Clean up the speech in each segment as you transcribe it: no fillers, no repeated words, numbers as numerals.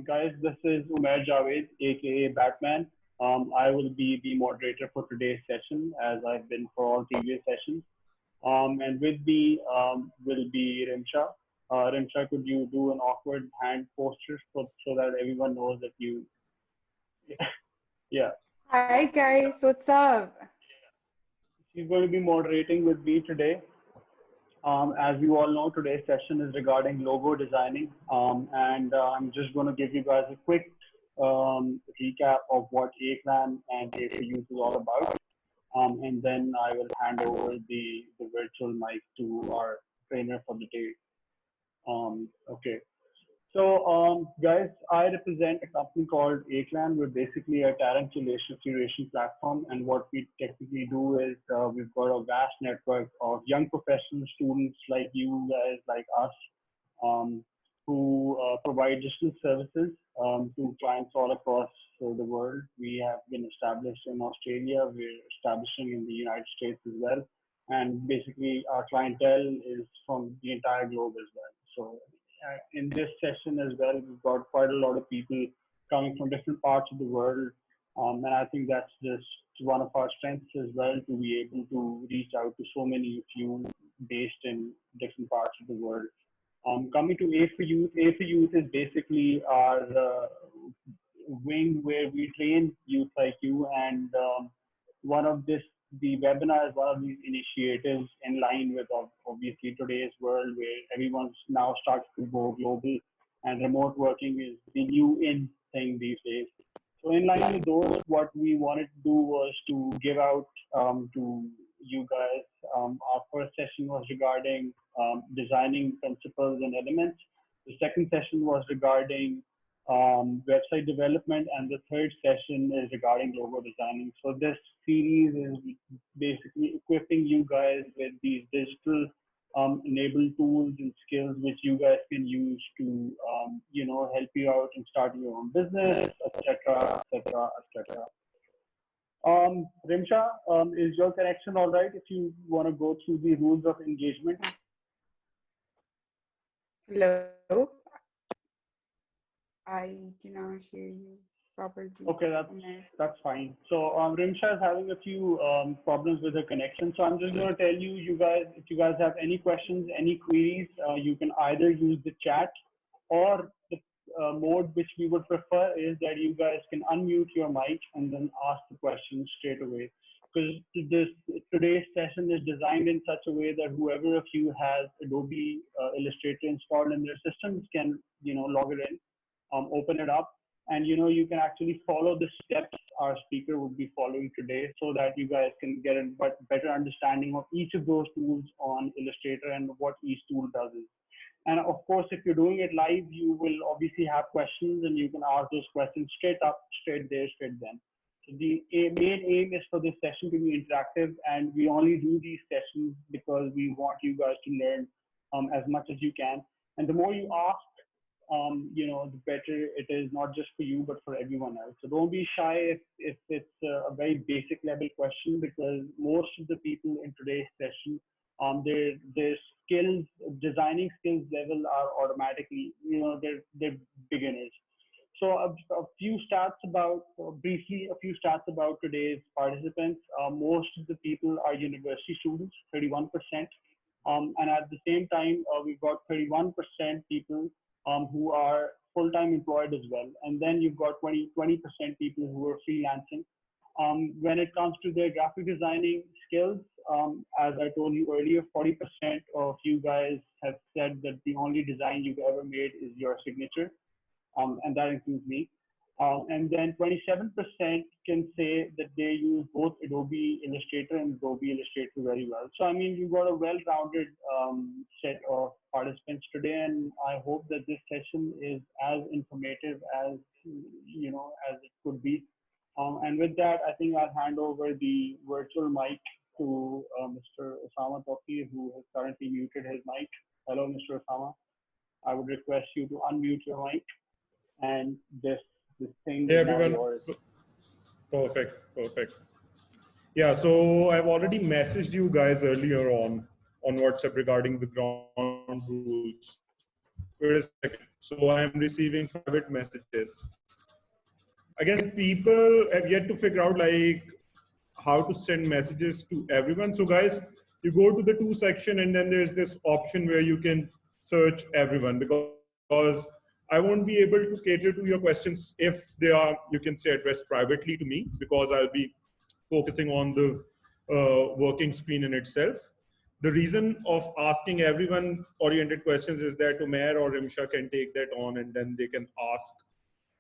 Guys, this is Umair Javed, aka Batman. I will be the moderator for today's session, as I've been for all previous sessions. And with me will be Rimsha. Rimsha, could you do an awkward hand posture so that everyone knows that you? Yeah, Hi guys, what's up? she's going to be moderating with me today. As you all know, today's session is regarding logo designing, and I'm just going to give you guys a quick recap of what A-Clan and A for Youth is all about, and then I will hand over the virtual mic to our trainer for the day. Okay. So, guys, I represent a company called A-Clan. We're basically a talent curation platform, and what we technically do is we've got a vast network of young professional students like you guys, like us, um, who provide digital services to clients all across the world. We have been established in Australia. We're establishing in the United States as well, and basically our clientele is from the entire globe as well. So in this session as well, we've got quite a lot of people coming from different parts of the world. And I think that's just one of our strengths as well, to be able to reach out to so many of you based in different parts of the world. Coming to A for Youth is basically our wing where we train youth like you, and one of the webinar is one of these initiatives in line with obviously today's world where everyone's now starts to go global, and remote working is the new in thing these days. So in line with those, what we wanted to do was to give out to you guys. Our first session was regarding designing principles and elements. The second session was regarding website development, and the third session is regarding logo designing. So this series is basically equipping you guys with these digital enabled tools and skills which you guys can use to help you out in starting your own business, etc., etc., etc. Rimsha, is your connection all right if you want to go through the rules of engagement? Hello? I cannot hear you properly. Okay, that's fine. So Rimsha is having a few problems with her connection. So I'm just going to tell you, you guys, if you guys have any questions, any queries, you can either use the chat, or the mode which we would prefer is that you guys can unmute your mic and then ask the question straight away. Because today's session is designed in such a way that whoever of you has Adobe Illustrator installed in their systems can log it in, open it up, and you can actually follow the steps our speaker would be following today, so that you guys can get a better understanding of each of those tools on Illustrator and what each tool does. And of course, if you're doing it live, you will obviously have questions, and you can ask those questions straight up, straight there, straight then. So the main aim is for this session to be interactive, and we only do these sessions because we want you guys to learn as much as you can. And the more you ask, the better it is, not just for you, but for everyone else. So don't be shy if it's a very basic level question, because most of the people in today's session, their skills, designing skills level are automatically, they're beginners. So a few stats about, briefly, a few stats about today's participants. Most of the people are university students, 31%. And at the same time, we've got 31% people who are full-time employed as well. And then you've got 20% people who are freelancing. When it comes to their graphic designing skills, as I told you earlier, 40% of you guys have said that the only design you've ever made is your signature, and that includes me. And then 27% can say that they use both Adobe Illustrator and Adobe Illustrator very well. So, I mean, you've got a well-rounded set of participants today, and I hope that this session is as informative as, as it could be. And with that, I think I'll hand over the virtual mic to Mr. Osama Toki, who has currently muted his mic. Hello, Mr. Osama. I would request you to unmute your mic, and this thing Hey is now everyone. yours. Perfect. Yeah, so I've already messaged you guys earlier on WhatsApp regarding the ground rules. Wait a second. So I'm receiving private messages. I guess people have yet to figure out like how to send messages to everyone. So guys, you go to the to section and then there's this option where you can search everyone, because I won't be able to cater to your questions if they are, you can say, addressed privately to me, because I'll be focusing on the working screen in itself. The reason of asking everyone oriented questions is that Umair or Rimsha can take that on and then they can ask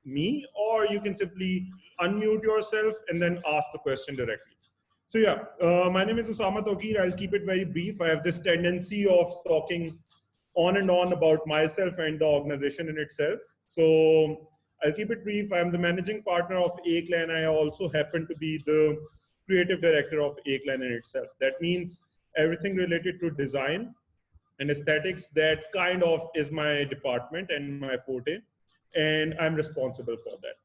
me, or you can simply unmute yourself and then ask the question directly. So yeah, my name is Usama Tokir. I'll keep it very brief. I have this tendency of talking on and on about myself and the organization in itself. So I'll keep it brief. I'm the managing partner of A-Clan. I also happen to be the creative director of A-Clan in itself. That means everything related to design and aesthetics, that kind of is my department and my forte, and I'm responsible for that.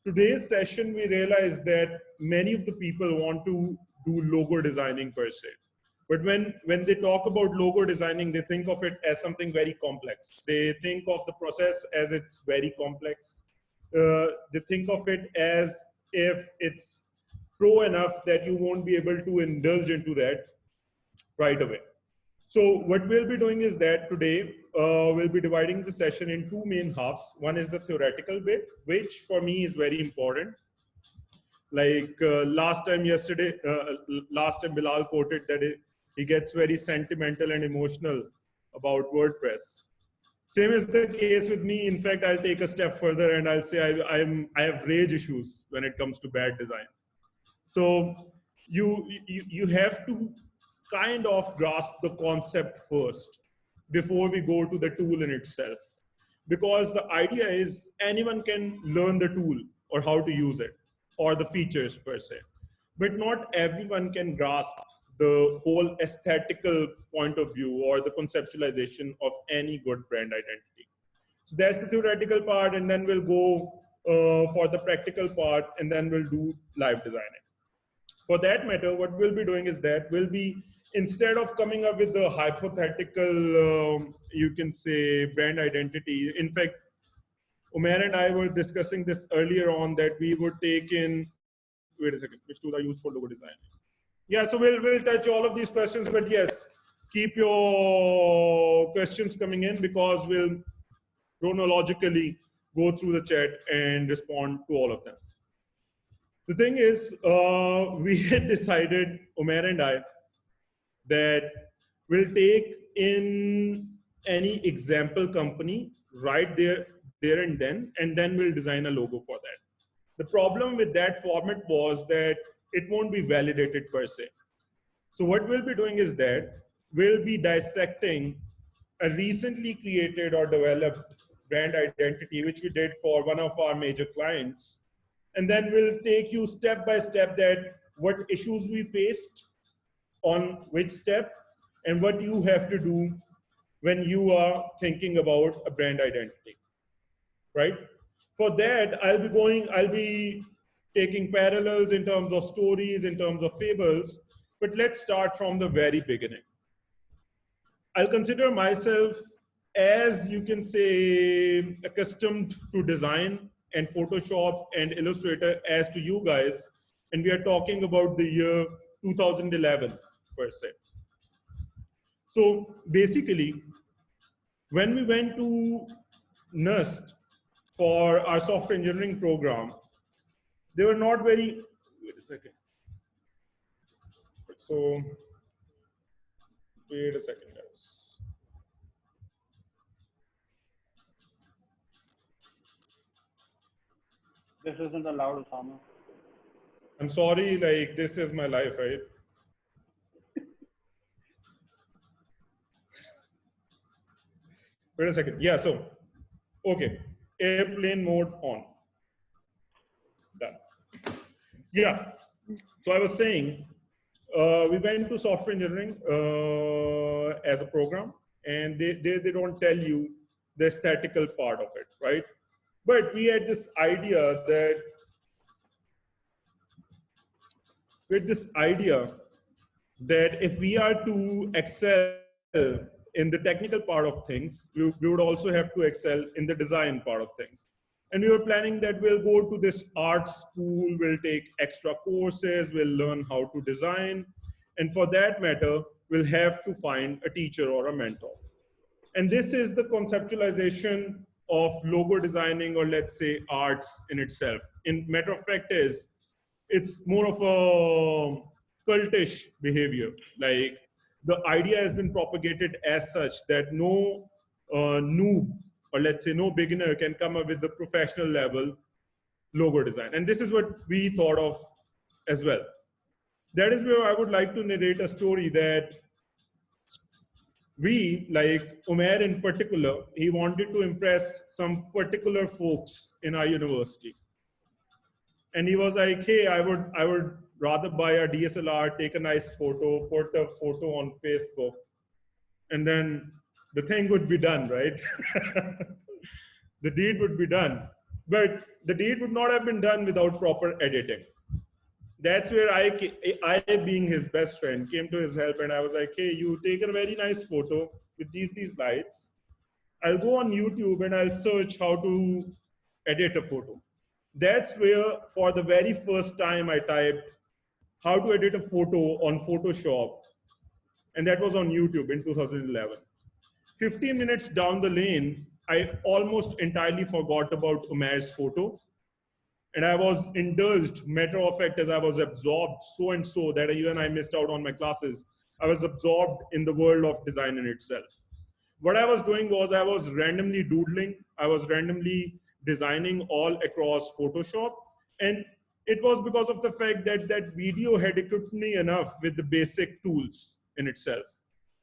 Today's session, we realized that many of the people want to do logo designing per se. But when they talk about logo designing, they think of it as something very complex. They think of the process as it's very complex. They think of it as if it's pro enough that you won't be able to indulge into that right away. So what we'll be doing is that today we'll be dividing the session in two main halves. One is the theoretical bit, which for me is very important. Like last time Bilal quoted that he gets very sentimental and emotional about WordPress. Same is the case with me. In fact, I'll take a step further and I'll say I have rage issues when it comes to bad design. So you have to kind of grasp the concept first before we go to the tool in itself. Because the idea is anyone can learn the tool or how to use it or the features per se. But not everyone can grasp the whole aesthetical point of view or the conceptualization of any good brand identity. So that's the theoretical part, and then we'll go for the practical part, and then we'll do live designing. For that matter, what we'll be doing is that we'll be, instead of coming up with the hypothetical, you can say, brand identity. In fact, Umair and I were discussing this earlier on, that we would take in, wait a second, which tools are used for logo design? Yeah, so we'll touch all of these questions, but yes, keep your questions coming in, because we'll chronologically go through the chat and respond to all of them. The thing is, we had decided, Umair and I, that we'll take in any example company right there and then we'll design a logo for that. The problem with that format was that it won't be validated per se. So what we'll be doing is that we'll be dissecting a recently created or developed brand identity, which we did for one of our major clients. And then we'll take you step by step that what issues we faced on which step and what you have to do when you are thinking about a brand identity, right? For that, I'll be taking parallels in terms of stories, in terms of fables, but let's start from the very beginning. I'll consider myself, as you can say, accustomed to design and Photoshop and Illustrator as to you guys, and we are talking about the year 2011 per se. So basically, when we went to NUST for our software engineering program, they were not very, wait a second. So, wait a second, guys. This isn't allowed, Osama. I'm sorry, like, this is my life, right? Wait a second. Yeah, so, okay. Airplane mode on. Done. Yeah. So I was saying, we went to software engineering as a program, and they don't tell you the aesthetical part of it, right? But we had this idea that if we are to excel in the technical part of things. We would also have to excel in the design part of things. And we were planning that we'll go to this art school, we'll take extra courses, we'll learn how to design. And for that matter, we'll have to find a teacher or a mentor. And this is the conceptualization of logo designing, or let's say arts in itself. In matter of fact is, it's more of a cultish behavior. Like the idea has been propagated as such that no noob, or let's say no beginner, can come up with the professional level logo design. And this is what we thought of as well. That is where I would like to narrate a story that we, like Umair in particular, he wanted to impress some particular folks in our university. And he was like, hey, I would rather buy a DSLR, take a nice photo, put a photo on Facebook, and then the thing would be done, right? The deed would be done. But the deed would not have been done without proper editing. That's where I, being his best friend, came to his help, and I was like, hey, you take a very nice photo with these lights. I'll go on YouTube and I'll search how to edit a photo. That's where, for the very first time, I typed how to edit a photo on Photoshop. And that was on YouTube in 2011. 15 minutes down the lane, I almost entirely forgot about Umair's photo. And I was indulged, matter of fact, as I was absorbed so and so that even I missed out on my classes. I was absorbed in the world of design in itself. What I was doing was I was randomly doodling. I was randomly designing all across Photoshop. And it was because of the fact that that video had equipped me enough with the basic tools in itself.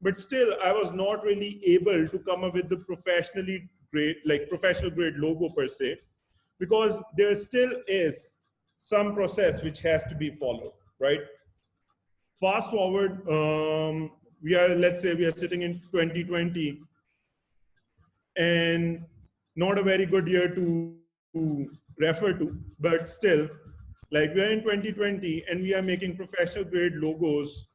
But still, I was not really able to come up with the professionally grade, like professional grade logo per se, because there still is some process which has to be followed, right? Fast forward, let's say we are sitting in 2020, and not a very good year to refer to, but still, like we are in 2020 and we are making professional grade logos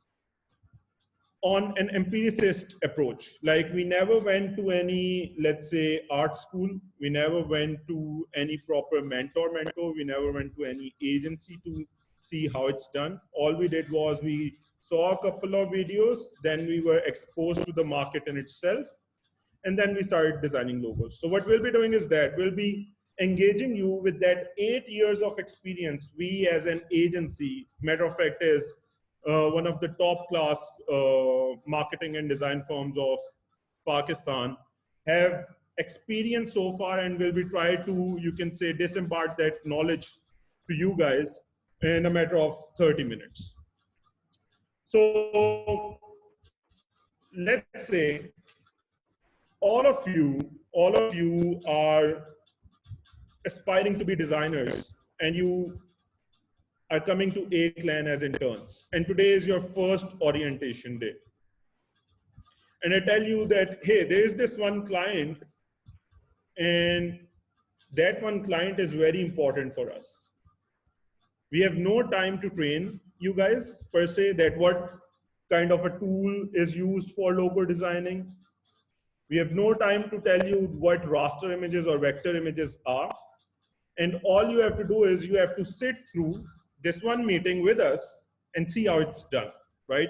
on an empiricist approach. Like we never went to any, let's say, art school. We never went to any proper mentor. We never went to any agency to see how it's done. All we did was we saw a couple of videos, then we were exposed to the market in itself, and then we started designing logos. So what we'll be doing is that we'll be engaging you with that 8 years of experience. We as an agency, matter of fact, is one of the top class marketing and design firms of Pakistan, have experience so far, and will be trying to, you can say, disimpart that knowledge to you guys in a matter of 30 minutes. So let's say all of you are aspiring to be designers, and you are coming to A-Clan as interns. And today is your first orientation day. And I tell you that, hey, there is this one client, and that one client is very important for us. We have no time to train you guys per se that what kind of a tool is used for logo designing. We have no time to tell you what raster images or vector images are. And all you have to do is you have to sit through this one meeting with us and see how it's done, right?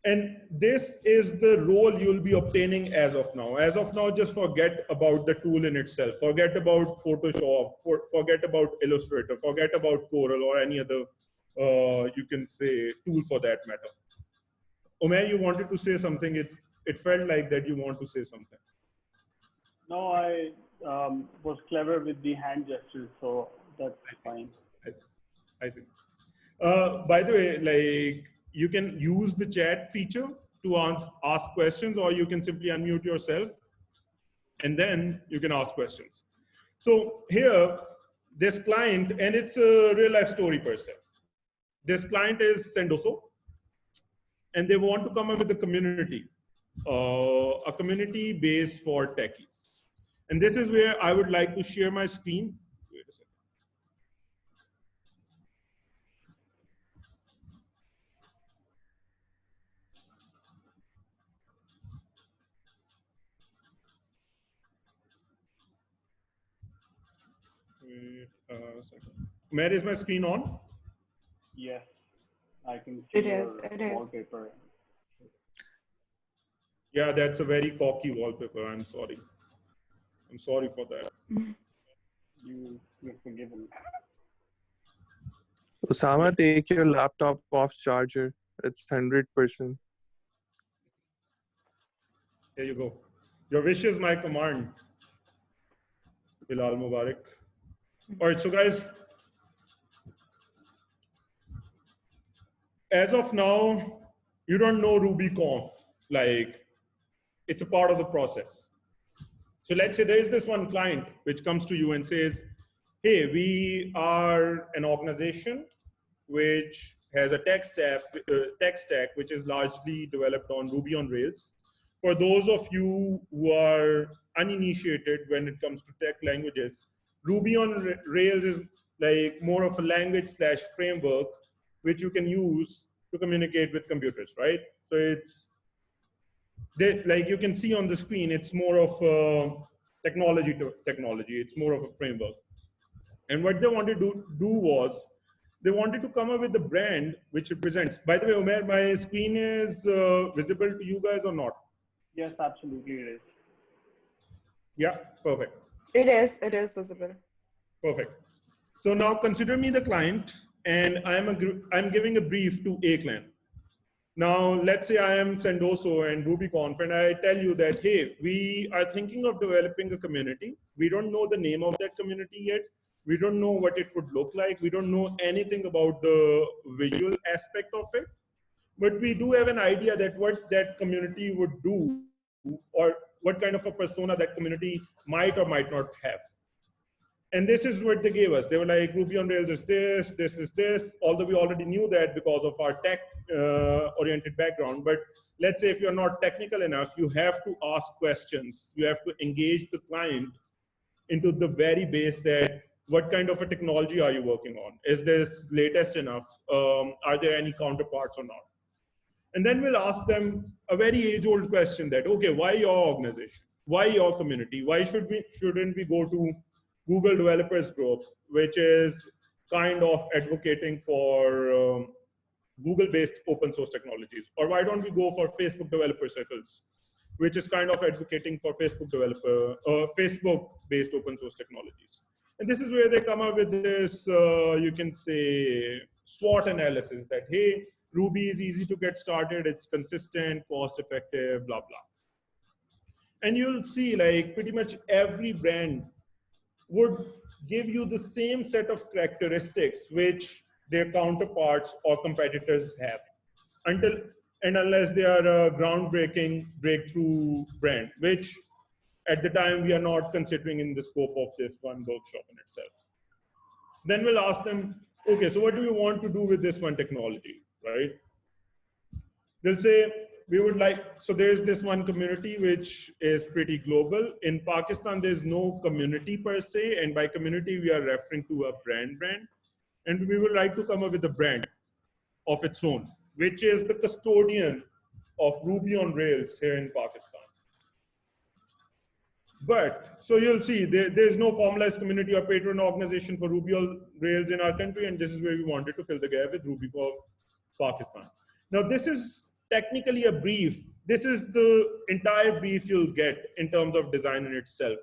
And this is the role you'll be obtaining as of now. As of now, just forget about the tool in itself. Forget about Photoshop, forget about Illustrator, forget about Corel or any other, you can say, tool for that matter. Umair, you wanted to say something. It felt like that you want to say something. No, I was clever with the hand gestures, so that's fine. I see. By the way, like you can use the chat feature to ask questions, or you can simply unmute yourself and then you can ask questions. So here, this client, and it's a real life story per se. This client is Sendoso, and they want to come up with a community based for techies. And this is where I would like to share my screen. Wait a second. Wait a second. Where is my screen on? Yes, I can see It is. your It is. wallpaper. Yeah, that's a very cocky wallpaper. I'm sorry. I'm sorry for that. You're forgiven. Osama, take your laptop off charger. It's 100%. Here you go. Your wish is my command. Bilal Mubarak. All right, so guys, as of now, you don't know RubyConf. Like, it's a part of the process. So let's say there is this one client which comes to you and says, hey, we are an organization which has a tech stack which is largely developed on Ruby on Rails. For those of you who are uninitiated when it comes to tech languages, Ruby on Rails is like more of a language slash framework which you can use to communicate with computers, right? So it's, like you can see on the screen, it's more of a technology to technology. It's more of a framework. And what they wanted to do was, they wanted to come up with a brand which represents, by the way, Umair, my screen is visible to you guys or not? Yes, absolutely it is. Yeah, perfect. It is. It is visible. Perfect. So now consider me the client, and I'm giving a brief to a client. Now, let's say I am Sendoso and RubyConf, and I tell you that, hey, we are thinking of developing a community. We don't know the name of that community yet. We don't know what it would look like. We don't know anything about the visual aspect of it. But we do have an idea that what that community would do, or what kind of a persona that community might or might not have. And this is what they gave us. They were like, Ruby on Rails is this is this, although we already knew that because of our tech oriented background. But let's say if you're not technical enough, you have to ask questions. You have to engage the client into the very base that what kind of a technology are you working on? Is this latest enough? Are there any counterparts or not? And then we'll ask them a very age-old question that, okay, why your organization? Why your community? Why shouldn't we go to Google Developers Group, which is kind of advocating for Google-based open source technologies? Or why don't we go for Facebook Developer Circles, which is kind of advocating for Facebook-based open source technologies? And this is where they come up with this, you can say, SWOT analysis that, hey, Ruby is easy to get started, it's consistent, cost-effective, blah, blah. And you'll see like pretty much every brand would give you the same set of characteristics which their counterparts or competitors have, until and unless they are a groundbreaking breakthrough brand, which at the time we are not considering in the scope of this one workshop in itself. So then we'll ask them, okay, so what do you want to do with this one technology, right? They'll say, we would like, so there's this one community which is pretty global. In Pakistan, there's no community per se, and by community, we are referring to a brand. And we would like to come up with a brand of its own, which is the custodian of Ruby on Rails here in Pakistan. But, so you'll see, there's no formalized community or patron organization for Ruby on Rails in our country, and this is where we wanted to fill the gap with Ruby for Pakistan. Now, this is technically a brief. This is the entire brief you'll get in terms of design in itself.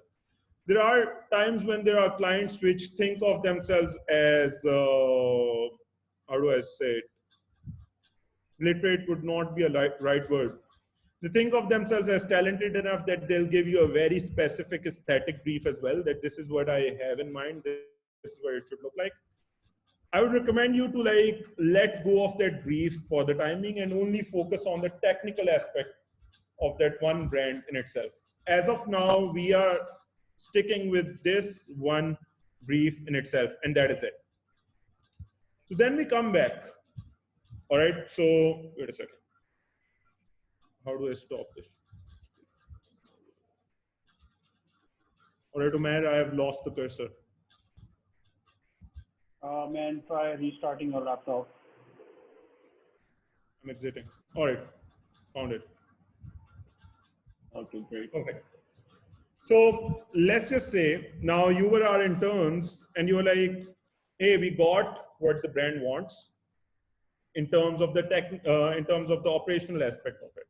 There are times when there are clients which think of themselves as, how do I say it? Literate would not be a right word. They think of themselves as talented enough that they'll give you a very specific aesthetic brief as well, that this is what I have in mind, this is what it should look like. I would recommend you to like let go of that brief for the timing and only focus on the technical aspect of that one brand in itself. As of now, we are sticking with this one brief in itself, and that is it. So then we come back. All right, so wait a second. How do I stop this? All right, Umair, I have lost the cursor. Man, try restarting your laptop. I'm exiting. All right, found it. Okay, great. Okay. So let's just say now you were our interns and you were like, hey, we got what the brand wants in terms of the in terms of the operational aspect of it.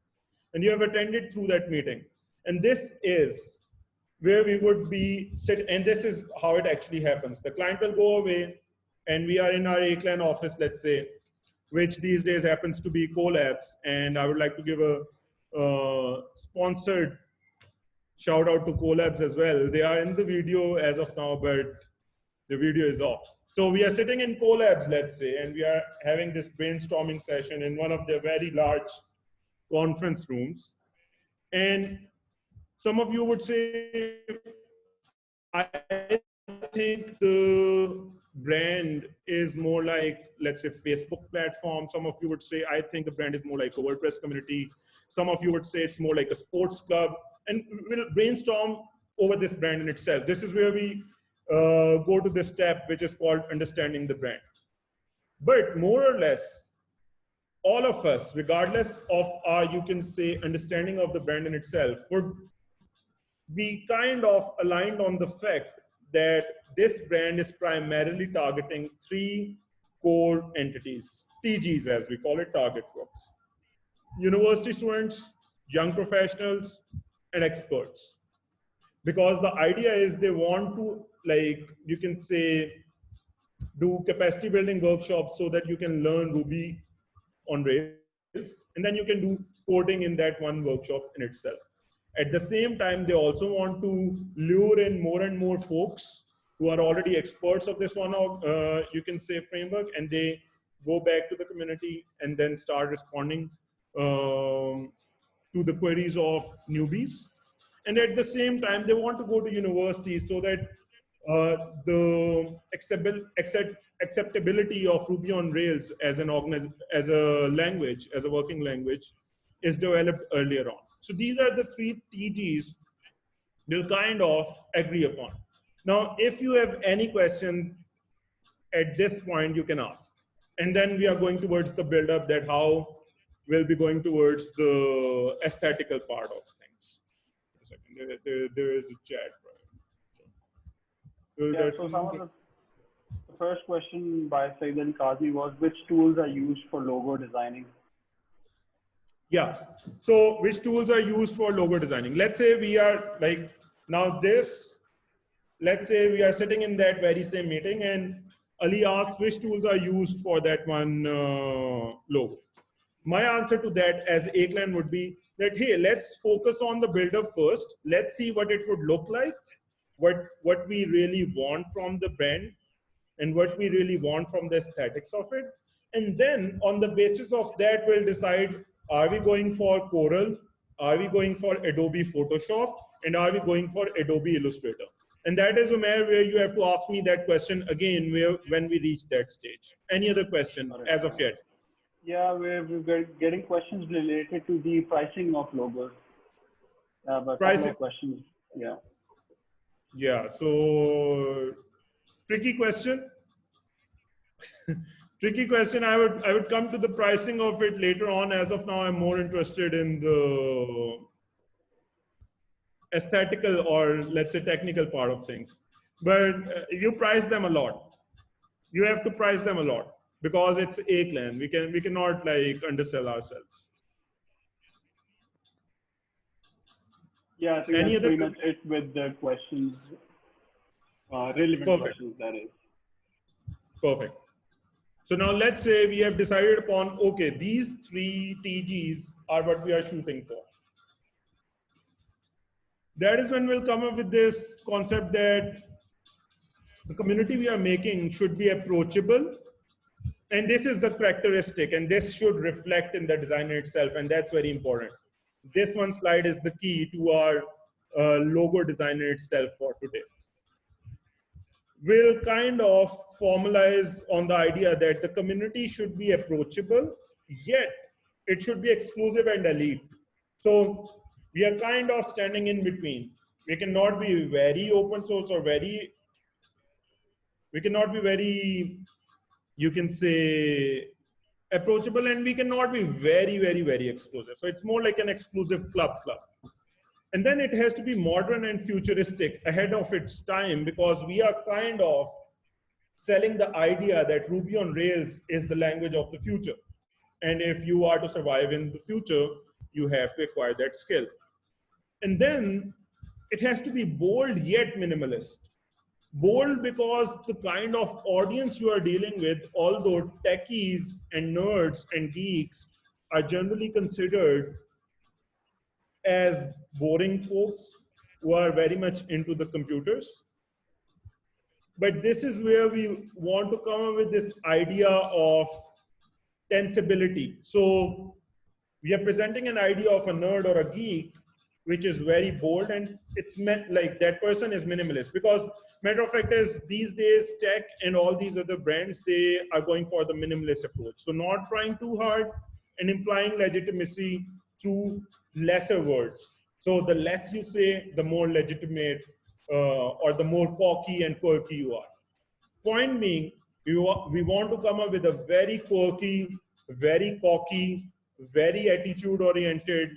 And you have attended through that meeting. And this is where we would be and this is how it actually happens. The client will go away and we are in our A-Clan office, let's say, which these days happens to be Collabs. And I would like to give a sponsored shout out to Collabs as well. They are in the video as of now, but the video is off. So we are sitting in Collabs, let's say, and we are having this brainstorming session in one of their very large conference rooms. And some of you would say, I think the brand is more like, let's say, Facebook platform. Some of you would say, I think the brand is more like a WordPress community. Some of you would say it's more like a sports club. And we'll brainstorm over this brand in itself. This is where we go to this step, which is called understanding the brand. But more or less, all of us, regardless of our, you can say, understanding of the brand in itself, would be kind of aligned on the fact that this brand is primarily targeting 3 core entities, TGs as we call it, target groups: university students, young professionals, and experts. Because the idea is they want to, like, you can say, do capacity building workshops so that you can learn Ruby on Rails, and then you can do coding in that one workshop in itself. At the same time, they also want to lure in more and more folks who are already experts of this one, you can say, framework, and they go back to the community and then start responding to the queries of newbies. And at the same time, they want to go to universities so that the acceptability of Ruby on Rails as an as a language, as a working language, is developed earlier on. So these are the 3 TGs they'll kind of agree upon. Now, if you have any question at this point, you can ask. And then we are going towards the build-up, that how we'll be going towards the aesthetical part of things. A second, there is a chat, right? Yeah, so some of the first question by Said and Kazi was, which tools are used for logo designing? Yeah, so which tools are used for logo designing? Let's say we are like, now this, let's say we are sitting in that very same meeting and Ali asked which tools are used for that one logo. My answer to that as A-Clan would be that, hey, let's focus on the build-up first. Let's see what it would look like, what we really want from the brand, and what we really want from the aesthetics of it. And then on the basis of that, we'll decide, are we going for Corel? Are we going for Adobe Photoshop? And are we going for Adobe Illustrator? And that is, Umair, where you have to ask me that question again when we reach that stage. Any other question as of yet? Yeah, we're getting questions related to the pricing of logos. But pricing questions, yeah. Yeah, so tricky question. Tricky question. I would come to the pricing of it later on. As of now, I'm more interested in the aesthetical, or let's say technical part of things. But you price them a lot. You have to price them a lot because it's A-Clan. We cannot like undersell ourselves. Yeah, I think that's pretty much it with the questions, relevant questions, that is. Perfect. So now let's say we have decided upon, okay, these 3 TGs are what we are shooting for. That is when we'll come up with this concept that the community we are making should be approachable. And this is the characteristic, and this should reflect in the design itself, and that's very important. This one slide is the key to our logo designer itself for today. We'll kind of formalize on the idea that the community should be approachable, yet it should be exclusive and elite. So we are kind of standing in between. We cannot be very open source or we cannot be very, you can say, approachable, and we cannot be very, very, very exclusive. So it's more like an exclusive club. And then it has to be modern and futuristic, ahead of its time, because we are kind of selling the idea that Ruby on Rails is the language of the future. And if you are to survive in the future, you have to acquire that skill. And then it has to be bold yet minimalist. Bold because the kind of audience you are dealing with, although techies and nerds and geeks are generally considered as boring folks who are very much into the computers. But this is where we want to come up with this idea of tensibility. So we are presenting an idea of a nerd or a geek, which is very bold, and it's meant like that person is minimalist. Because matter of fact is these days tech and all these other brands, they are going for the minimalist approach. So not trying too hard and implying legitimacy through lesser words. So the less you say, the more legitimate or the more cocky and quirky you are. Point being, we want to come up with a very quirky, very cocky, very attitude-oriented,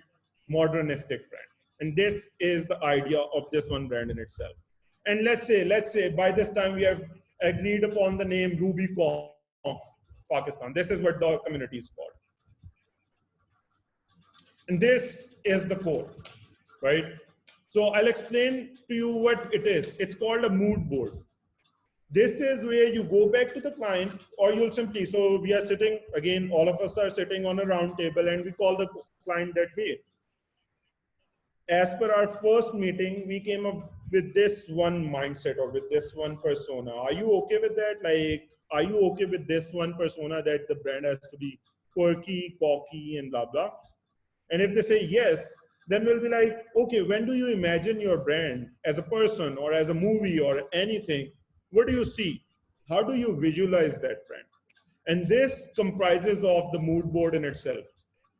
modernistic brand. And this is the idea of this one brand in itself. And let's say by this time we have agreed upon the name RubyConf Pakistan. This is what the community is called. And this is the core, right? So I'll explain to you what it is. It's called a mood board. This is where you go back to the client, or you'll simply, so we are sitting, again, all of us are sitting on a round table and we call the client that way. As per our first meeting, we came up with this one mindset or with this one persona. Are you okay with that? Like, are you okay with this one persona that the brand has to be quirky, cocky, and blah, blah? And if they say yes, then we'll be like, okay, when do you imagine your brand as a person or as a movie or anything? What do you see? How do you visualize that brand? And this comprises of the mood board in itself.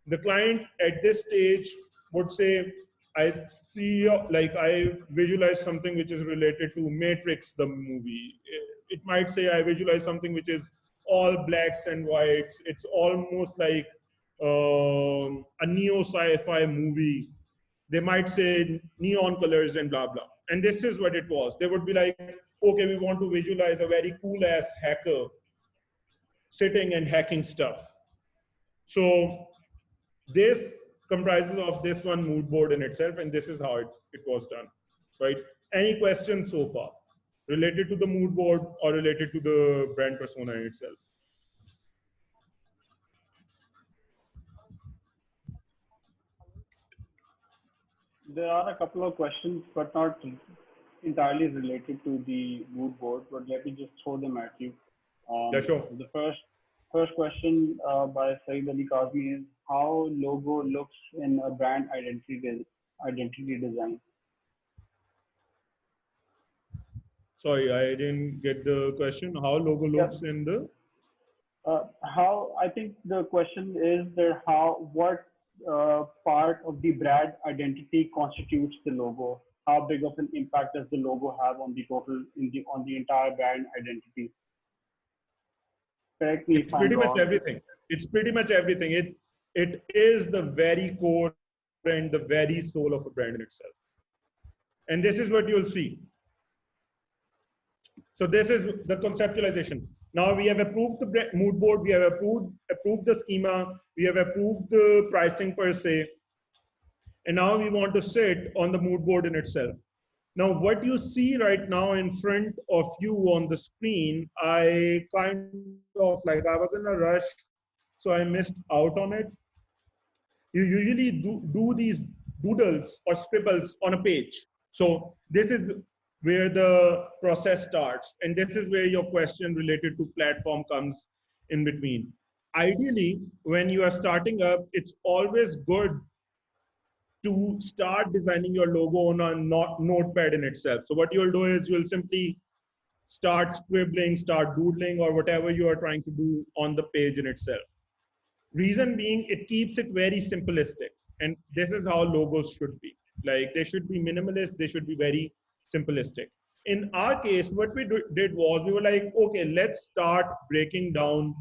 The client at this stage would say, I see, like I visualize something which is related to Matrix, the movie. It might say I visualize something which is all blacks and whites. It's almost like a neo sci-fi movie. They might say neon colors and blah, blah. And this is what it was. They would be like, okay, we want to visualize a very cool ass hacker sitting and hacking stuff. So this comprises of this one mood board in itself, and this is how it was done, right? Any questions so far related to the mood board or related to the brand persona in itself? There are a couple of questions, but not entirely related to the mood board, but let me just throw them at you. Yeah, sure. The first question by Saeed Ali Kazmi is how logo looks in a brand identity design. Sorry, I didn't get the question. How logo looks in the? How I think the question is there what part of the brand identity constitutes the logo? How big of an impact does the logo have on the total on the entire brand identity? Correct me if It's I'm pretty much wrong. everything. It's pretty much everything. It is the very core and the very soul of a brand in itself. And this is what you'll see. So this is the conceptualization. Now we have approved the mood board, we have approved the schema, we have approved the pricing per se, and now we want to sit on the mood board in itself. Now what you see right now in front of you on the screen, I kind of like, I was in a rush, so I missed out on it. You usually do these doodles or scribbles on a page. So this is where the process starts. And this is where your question related to platform comes in between. Ideally, when you are starting up, it's always good to start designing your logo on a notepad in itself. So what you'll do is you'll simply start scribbling, start doodling, or whatever you are trying to do on the page in itself. Reason being, it keeps it very simplistic. And this is how logos should be. Like, they should be minimalist, they should be very simplistic. In our case, what we did was, we were like, okay, let's start breaking down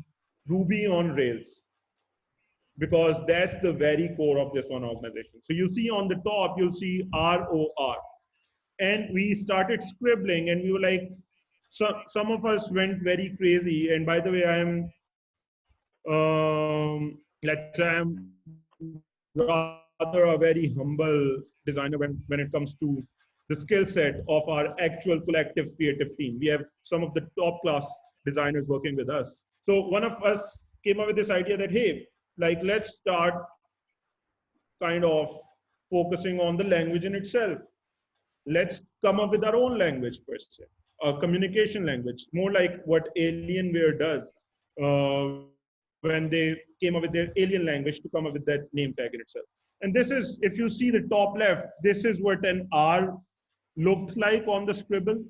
Ruby on Rails. because that's the very core of this one organization. So you see on the top, you'll see ROR. And we started scribbling and we were like, so some of us went very crazy. And by the way, let's say I'm rather a very humble designer when it comes to the skill set of our actual collective creative team. We have some of the top class designers working with us. So one of us came up with this idea that, hey, like let's start kind of focusing on the language in itself. Let's come up with our own language per se, a communication language, more like what Alienware does when they came up with their alien language to come up with that name tag in itself. And this is, if you see the top left, this is what an R looked like on the scribble.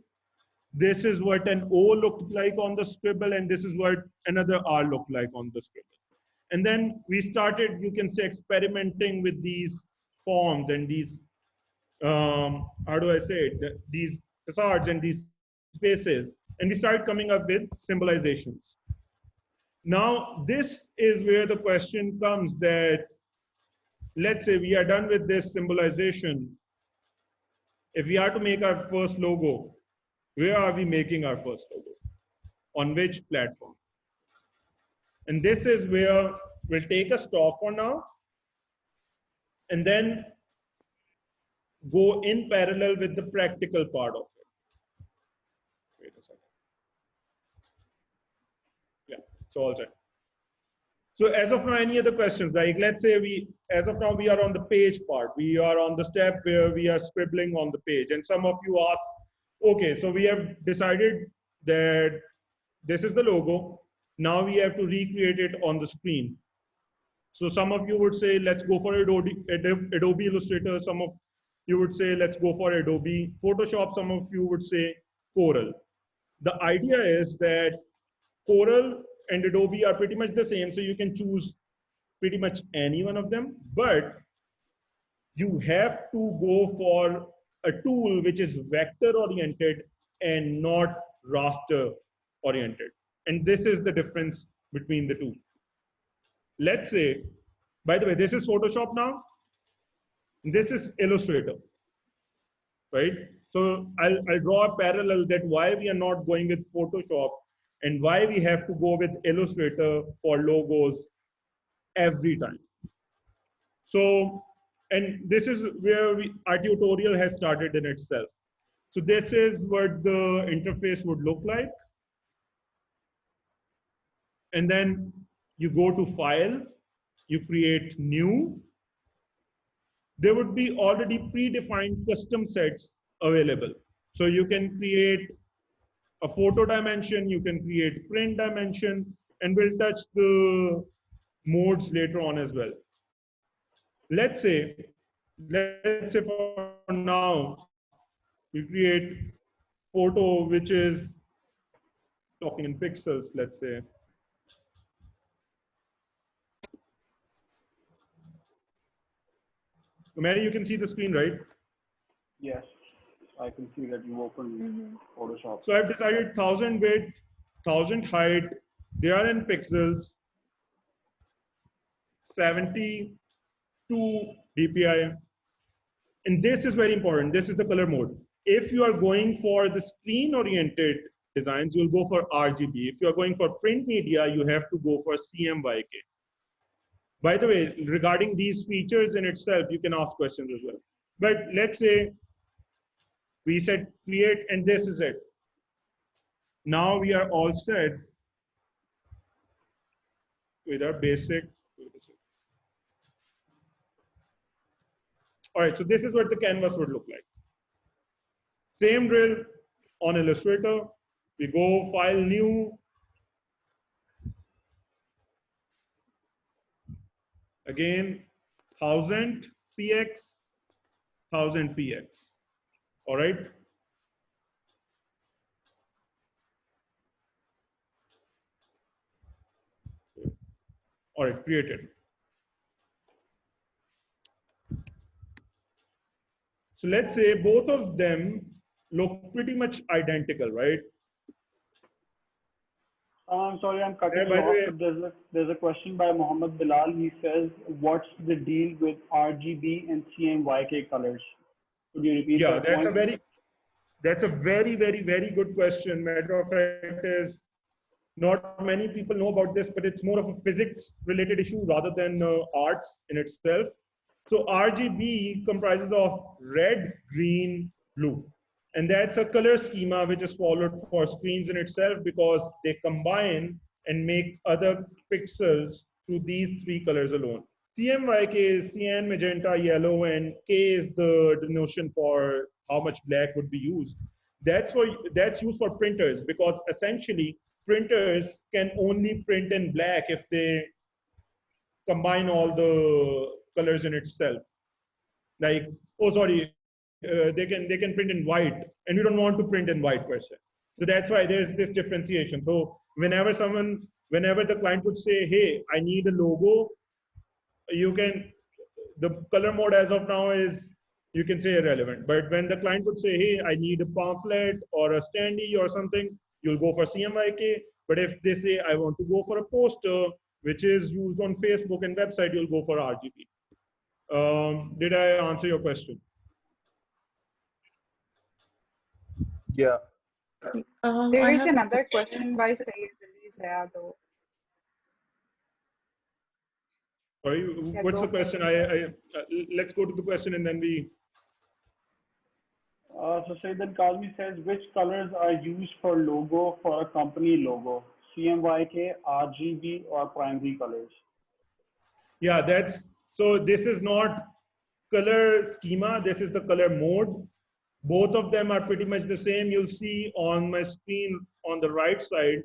This is what an O looked like on the scribble, and this is what another R looked like on the scribble. And then we started, you can say, experimenting with these forms and these how do I say it, these facades and these spaces, and we started coming up with symbolizations. Now, this is where the question comes that, let's say we are done with this symbolization. If we are to make our first logo, where are we making our first logo? On which platform? And this is where we'll take a stop for now, and then go in parallel with the practical part of it. Wait a second. Yeah, it's all set. So as of now, any other questions? Like let's say as of now, we are on the page part. We are on the step where we are scribbling on the page. And some of you ask, okay, so we have decided that this is the logo. Now we have to recreate it on the screen. So some of you would say, let's go for Adobe Illustrator. Some of you would say, let's go for Adobe Photoshop. Some of you would say Corel. The idea is that Corel and Adobe are pretty much the same, so you can choose pretty much any one of them, but you have to go for a tool which is vector oriented and not raster oriented. And this is the difference between the two. Let's say, by the way, this is Photoshop now. This is Illustrator, right? So I'll draw a parallel that why we are not going with Photoshop and why we have to go with Illustrator for logos every time. So, and this is where our tutorial has started in itself. So this is what the interface would look like. And then you go to File, you create New. There would be already predefined custom sets available. So you can create a photo dimension, you can create print dimension, and we'll touch the modes later on as well. Let's say for now, we create photo which is talking in pixels, let's say. So Mary, you can see the screen, right? Yes, I can see that you opened Photoshop. So I've decided 1000 width, 1000 height. They are in pixels, 72 dpi. And this is very important. This is the color mode. If you are going for the screen-oriented designs, you'll go for RGB. If you are going for print media, you have to go for CMYK. By the way, regarding these features in itself, you can ask questions as well. But let's say we said create, and this is it. Now we are all set with our basic. All right, so this is what the canvas would look like. Same drill on Illustrator. We go File, New. Again, 1000 px, 1000 px. All right. All right, created. So let's say both of them look pretty much identical, right? I'm sorry, I'm cutting by you the off, way, but there's a question by Mohammed Bilal. He says, "What's the deal with RGB and CMYK colors?" Could you repeat yeah, that point? that's a very good question. Matter of fact, is not many people know about this, but it's more of a physics related issue rather than arts in itself. So RGB comprises of red, green, blue. And that's a color schema which is followed for screens in itself because they combine and make other pixels through these three colors alone. CMYK is cyan, magenta, yellow, and K is the denotation for how much black would be used. That's used for printers because essentially printers can only print in black if they combine all the colors in itself. Like, oh sorry, they can print in white, and we don't want to print in white per se. So that's why there's this differentiation. So whenever the client would say, hey, I need a logo, you can, the color mode as of now is, you can say irrelevant. But when the client would say, hey, I need a pamphlet or a standee or something, you'll go for CMYK. But if they say, I want to go for a poster, which is used on Facebook and website, you'll go for RGB. Did I answer your question? Yeah. There I is have a another question. question by Sayed Ali Zaya, though. Sorry, Yeah, what's go the for question? it. Let's go to the question and then we. So Sayyid Kazmi says, which colors are used for logo for a company logo? CMYK, RGB, or primary colors? Yeah, so this is not color schema, this is the color mode. Both of them are pretty much the same. You'll see on my screen on the right side,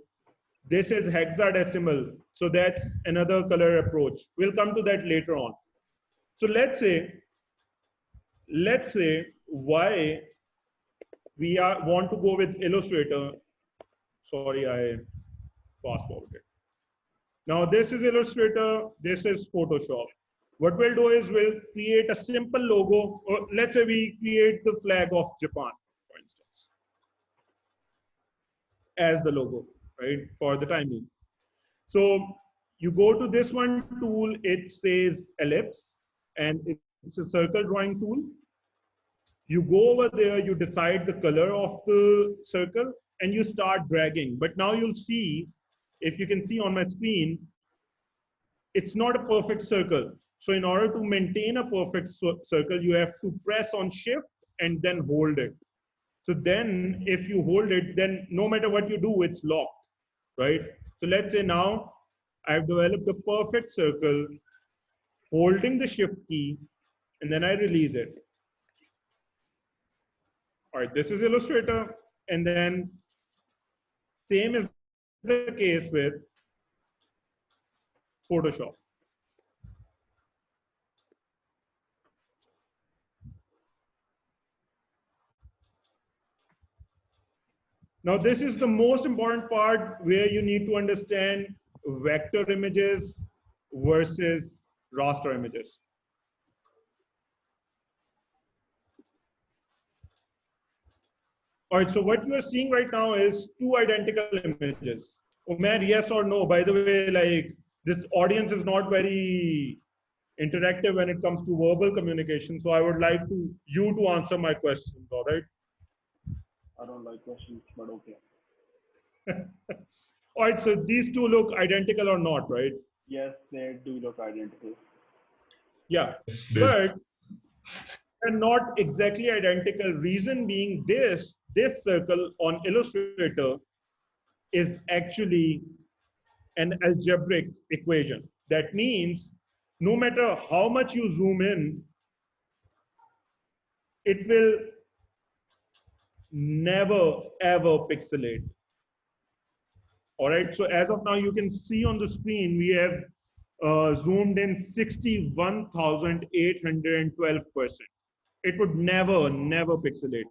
this is hexadecimal. So that's another color approach. We'll come to that later on. So let's say why we want to go with Illustrator. Sorry, I fast forwarded. Now this is Illustrator, this is Photoshop. What we'll do is we'll create a simple logo. Or let's say we create the flag of Japan, for instance, as the logo, right, for the time being. So you go to this one tool, it says ellipse, and it's a circle drawing tool. You go over there, you decide the color of the circle, and you start dragging. But now you'll see, if you can see on my screen, it's not a perfect circle. So in order to maintain a perfect circle, you have to press on shift and then hold it. So then if you hold it, then no matter what you do, it's locked, right? So let's say now I've developed a perfect circle holding the shift key, and then I release it. All right, this is Illustrator. And then same is the case with Photoshop. Now, this is the most important part where you need to understand vector images versus raster images. All right, so what you are seeing right now is two identical images. Umair, yes or no? By the way, like this audience is not very interactive when it comes to verbal communication. So I would like you to answer my questions, all right? I don't like questions, but okay. All right, so these two look identical or not, right? Yes, they do look identical. Yeah, but they're not exactly identical. Reason being this circle on Illustrator is actually an algebraic equation. That means no matter how much you zoom in, it will never ever pixelate. All right, so as of now, you can see on the screen, we have zoomed in 61,812%. It would never pixelate.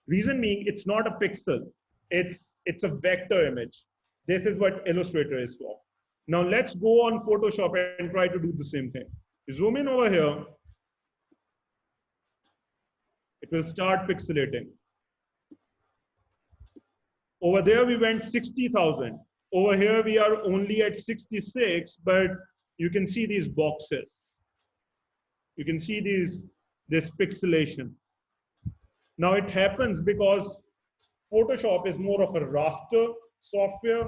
Reason being, it's not a pixel, it's a vector image. This is what Illustrator is for. Now let's go on Photoshop and try to do the same thing. Zoom in over here, it will start pixelating. Over there we went 60,000. over here we are only at 66, but you can see these boxes. You can see this pixelation. Now it happens because Photoshop is more of a raster software.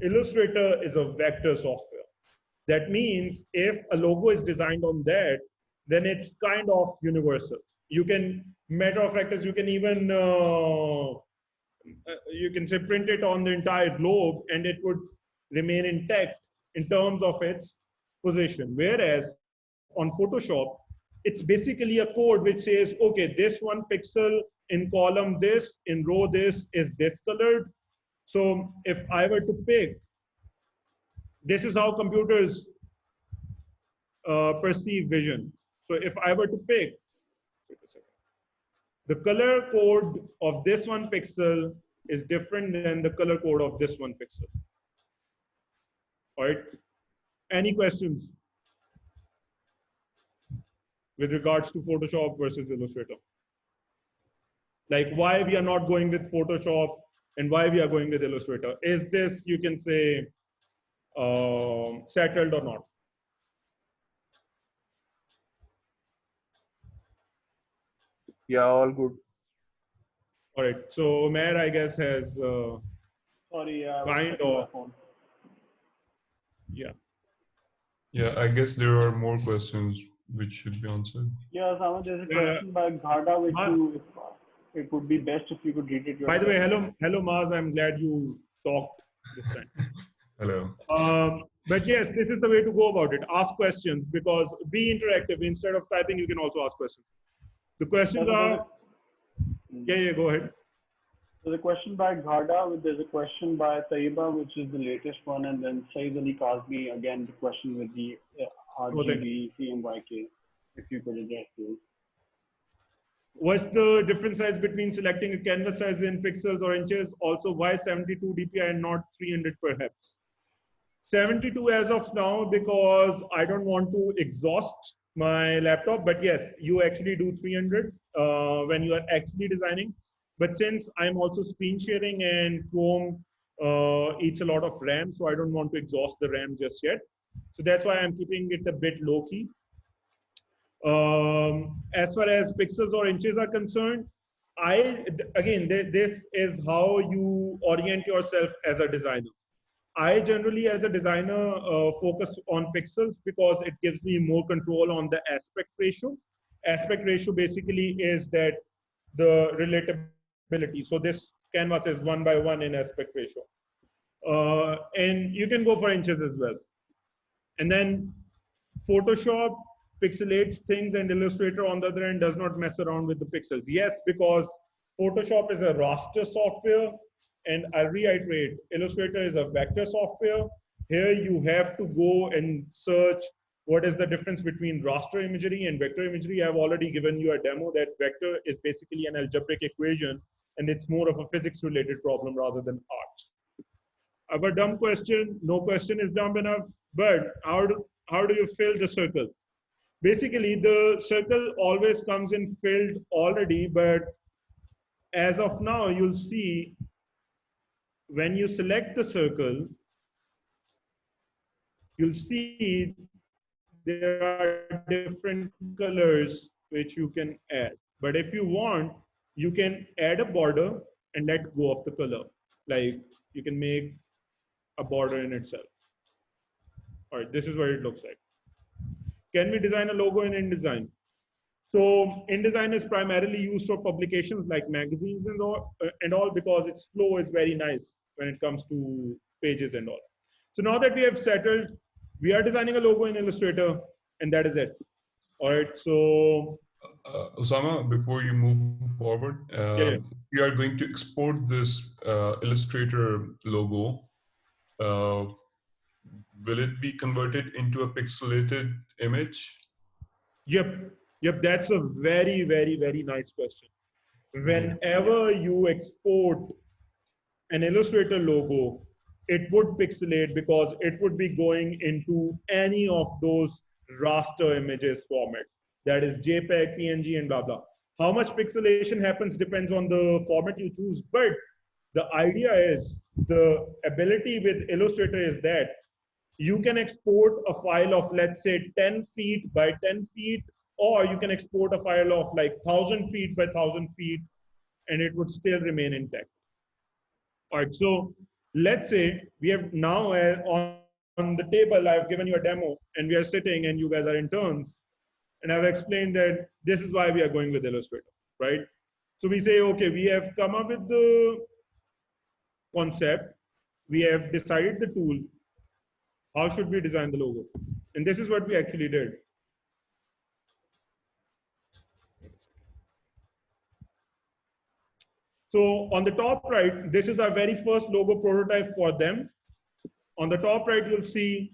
Illustrator is a vector software. That means if a logo is designed on that, then it's kind of universal. You can, matter of fact, you can even, you can say print it on the entire globe and it would remain intact in terms of its position. Whereas on Photoshop, it's basically a code which says, okay, this one pixel in column this, in row this is this colored. So if I were to pick, this is how computers perceive vision. So if I were to pick, wait a second, the color code of this one pixel is different than the color code of this one pixel. All right. Any questions with regards to Photoshop versus Illustrator? Like why we are not going with Photoshop and why we are going with Illustrator? Is this, you can say, settled or not? Yeah, all good. All right. So Umair, I guess, has Sorry, I was kind checking my of, phone. yeah. Yeah, I guess there are more questions which should be answered. Yeah, Sama, there's a question by Ghada, which you, it would be best if you could read it yourself. By the way, hello Maz, I'm glad you talked this time. Hello. But yes, this is the way to go about it. Ask questions, because be interactive. Instead of typing, you can also ask questions. The questions are, yeah, go ahead. There's a question by Ghada, there's a question by Taiba, which is the latest one, and then Saeed Ali Kazmi, again, the question with the Rgb, Cmyk, if you could address those. What's the different size between selecting a canvas size in pixels or inches? Also, why 72 dpi and not 300 perhaps? 72 as of now, because I don't want to exhaust my laptop, but yes, you actually do 300 when you are actually designing. But since I'm also screen sharing and Chrome eats a lot of RAM, so I don't want to exhaust the RAM just yet. So that's why I'm keeping it a bit low key. As far as pixels or inches are concerned, this is how you orient yourself as a designer. I generally, as a designer, focus on pixels because it gives me more control on the aspect ratio. Aspect ratio basically is that the relatability. So this canvas is 1:1 in aspect ratio. And you can go for inches as well. And then Photoshop pixelates things, and Illustrator on the other end does not mess around with the pixels. Yes, because Photoshop is a raster software, and I'll reiterate, Illustrator is a vector software. Here you have to go and search what is the difference between raster imagery and vector imagery. I've already given you a demo that vector is basically an algebraic equation, and it's more of a physics related problem rather than arts. I have a dumb question. No question is dumb enough, but how do you fill the circle? Basically, the circle always comes in filled already, but as of now, you'll see when you select the circle, you'll see there are different colors which you can add. But if you want, you can add a border and let go of the color. Like you can make a border in itself. All right, this is what it looks like. Can we design a logo in InDesign? So InDesign is primarily used for publications like magazines and all because its flow is very nice when it comes to pages and all. So now that we have settled, we are designing a logo in Illustrator, and that is it. All right, so Osama, before you move forward, we are going to export this Illustrator logo. Will it be converted into a pixelated image? Yep, that's a very, very, very nice question. Whenever you export an Illustrator logo, it would pixelate because it would be going into any of those raster images format. That is JPEG, PNG, and blah, blah. How much pixelation happens depends on the format you choose, but The idea is, the ability with Illustrator is that you can export a file of, let's say, 10 feet by 10 feet, or you can export a file of like 1,000 feet by 1,000 feet, and it would still remain intact. All right, so let's say we have now on the table, I've given you a demo, and we are sitting, and you guys are interns, and I've explained that this is why we are going with Illustrator, right? So we say, okay, we have come up with the concept, we have decided the tool, how should we design the logo? And this is what we actually did. So on the top right, this is our very first logo prototype for them. On the top right, you'll see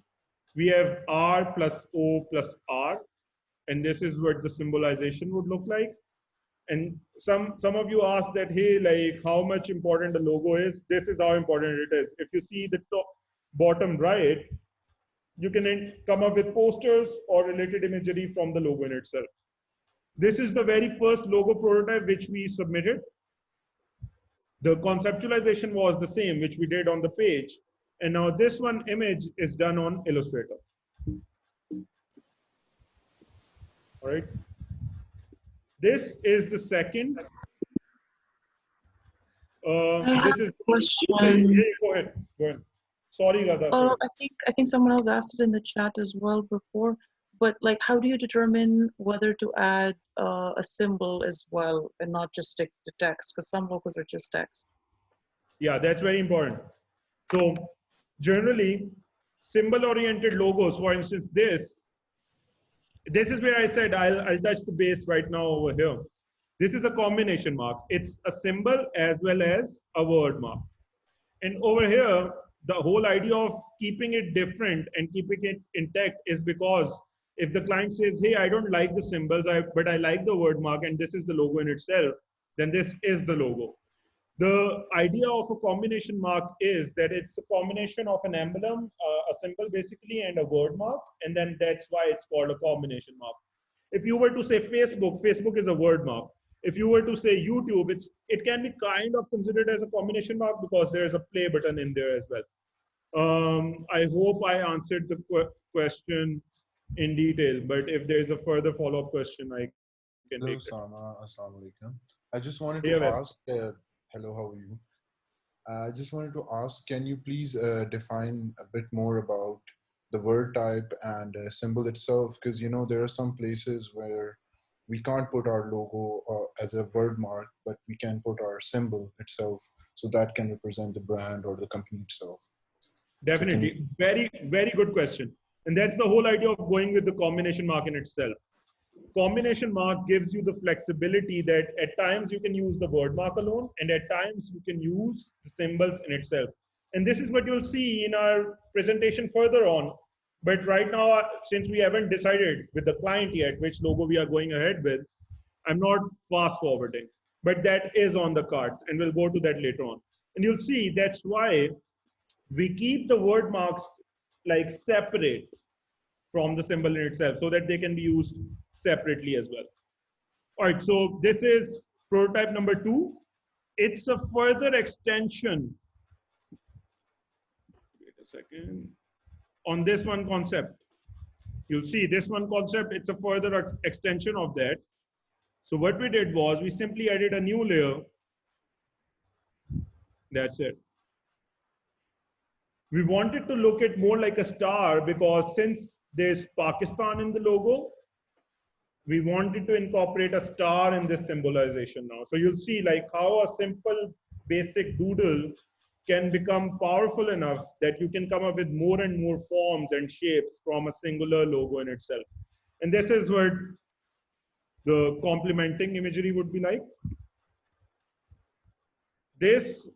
we have R plus O plus R, and this is what the symbolization would look like. And some of you asked that, hey, like how much important the logo is. This is how important it is. If you see the top, bottom right, you can come up with posters or related imagery from the logo in itself. This is the very first logo prototype which we submitted. The conceptualization was the same, which we did on the page. And now this one image is done on Illustrator. All right. This is the second. This is question. Yeah, go ahead. Go ahead. Sorry, Radha. Oh, I think someone else asked it in the chat as well before. But like, how do you determine whether to add a symbol as well and not just stick to text? Because some logos are just text. Yeah, that's very important. So generally, symbol-oriented logos, for instance, this is where I said I'll touch the base right now over here. This is a combination mark. It's a symbol as well as a word mark. And over here, the whole idea of keeping it different and keeping it intact is because if the client says, hey, I don't like the symbols, but I like the word mark, and this is the logo in itself, then this is the logo. The idea of a combination mark is that it's a combination of an emblem, a symbol basically, and a word mark, and then that's why it's called a combination mark. If you were to say Facebook, Facebook is a word mark. If you were to say YouTube, it can be kind of considered as a combination mark because there is a play button in there as well. I hope I answered the question in detail, but if there is a further follow-up question, I can take it. Hello, Assalamu alaikum. I just wanted to ask, hello, how are you? I just wanted to ask, can you please define a bit more about the word type and symbol itself? Because, you know, there are some places where we can't put our logo as a word mark, but we can put our symbol itself. So that can represent the brand or the company itself. Definitely. Very, very good question. And that's the whole idea of going with the combination mark in itself. Combination mark gives you the flexibility that at times you can use the word mark alone, and at times you can use the symbols in itself. And this is what you'll see in our presentation further on. But right now, since we haven't decided with the client yet which logo we are going ahead with, I'm not fast forwarding, but that is on the cards, and we'll go to that later on. And you'll see that's why we keep the word marks like separate from the symbol in itself so that they can be used separately as well. All right, so this is prototype number 2. It's a further extension. Wait a second. On this one concept, you'll see this one concept, it's a further extension of that. So what we did was we simply added a new layer. That's it. We wanted to look at more like a star because since there's Pakistan in the logo, we wanted to incorporate a star in this symbolization now. So you'll see like how a simple basic doodle can become powerful enough that you can come up with more and more forms and shapes from a singular logo in itself. And this is what the complementing imagery would be like. This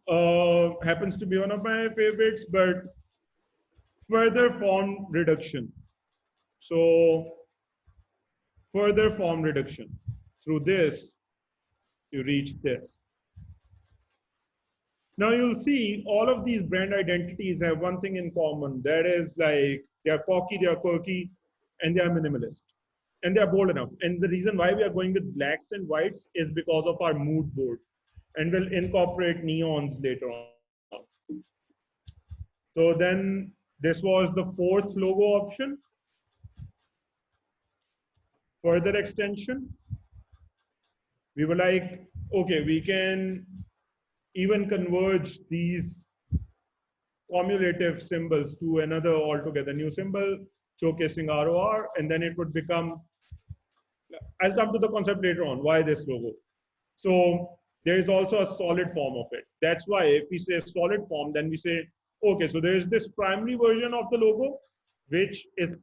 happens to be one of my favorites, but further form reduction. So further form reduction. Through this, you reach this. Now you'll see all of these brand identities have one thing in common. That is like they are cocky, they are quirky, and they are minimalist. And they are bold enough. And the reason why we are going with blacks and whites is because of our mood board. and we'll incorporate neons later on. So then this was the fourth logo option. Further extension. We were like, okay, we can even converge these cumulative symbols to another altogether new symbol showcasing ROR, and then it would become, I'll come to the concept later on, why this logo. So there is also a solid form of it. That's why if we say solid form, then we say, okay, so there is this primary version of the logo, which is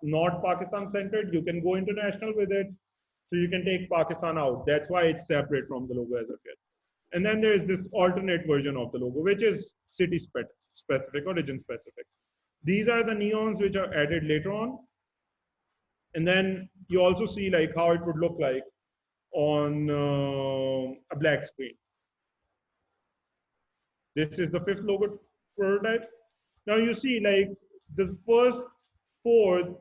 not Pakistan centered. You can go international with it. So you can take Pakistan out. That's why it's separate from the logo as of yet. And then there is this alternate version of the logo, which is city specific or region specific. These are the neons which are added later on. And then you also see like how it would look like on a black screen. This is the fifth logo prototype. Now you see like the first four,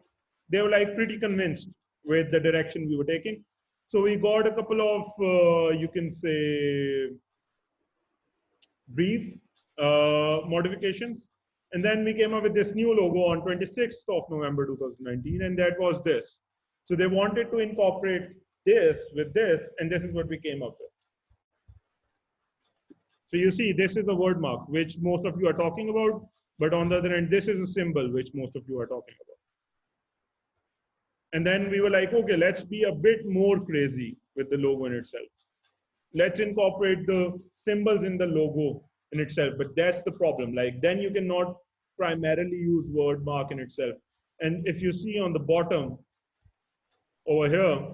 they were like pretty convinced with the direction we were taking. So we got a couple of, you can say, brief modifications. And then we came up with this new logo on 26th of November 2019, and that was this. So they wanted to incorporate this with this, and this is what we came up with. So you see, this is a word mark, which most of you are talking about, but on the other end, this is a symbol, which most of you are talking about. And then we were like, okay, let's be a bit more crazy with the logo in itself. Let's incorporate the symbols in the logo in itself, but that's the problem. Like then you cannot primarily use word mark in itself. And if you see on the bottom over here,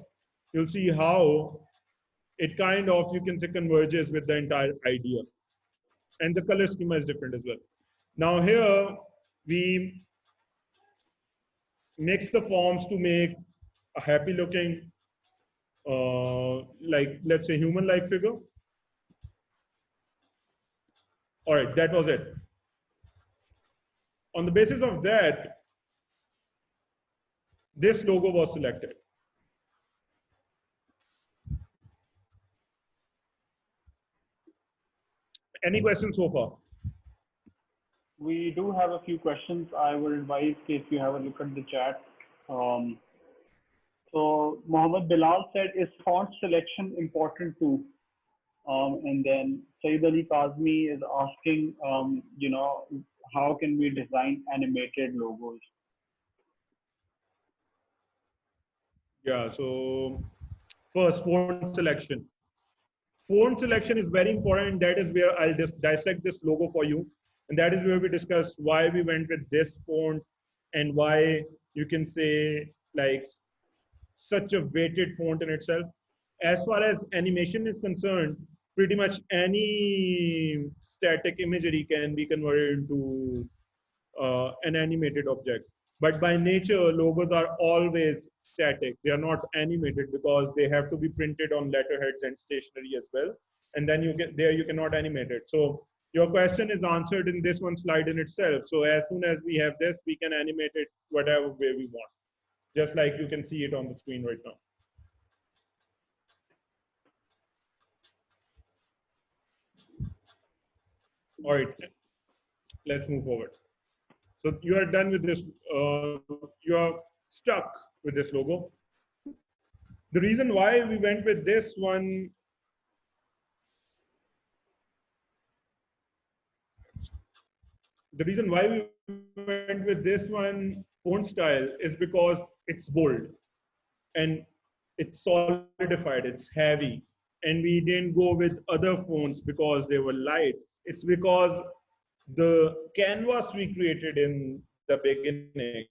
you'll see how it kind of, you can say, converges with the entire idea. And the color schema is different as well. Now here, we mix the forms to make a happy looking, like, let's say, human-like figure. All right, that was it. On the basis of that, this logo was selected. Any questions so far? We do have a few questions. I will advise if you have a look at the chat. So Mohammed Bilal said, is font selection important too? And then Saeed Ali Kazmi is asking, you know, how can we design animated logos? Yeah, so first, font selection. Font selection is very important. That is where I'll just dissect this logo for you. And that is where we discuss why we went with this font and why you can say like such a weighted font in itself. As far as animation is concerned, pretty much any static imagery can be converted into an animated object. But by nature, logos are always static. They are not animated because they have to be printed on letterheads and stationery as well. And then you cannot animate it. So your question is answered in this one slide in itself. So as soon as we have this, we can animate it whatever way we want, just like you can see it on the screen right now. All right, let's move forward. So you are done with this, you are stuck with this logo. The reason why we went with this one, font style is because it's bold and it's solidified, it's heavy. And we didn't go with other fonts because they were light. It's because the canvas we created in the beginning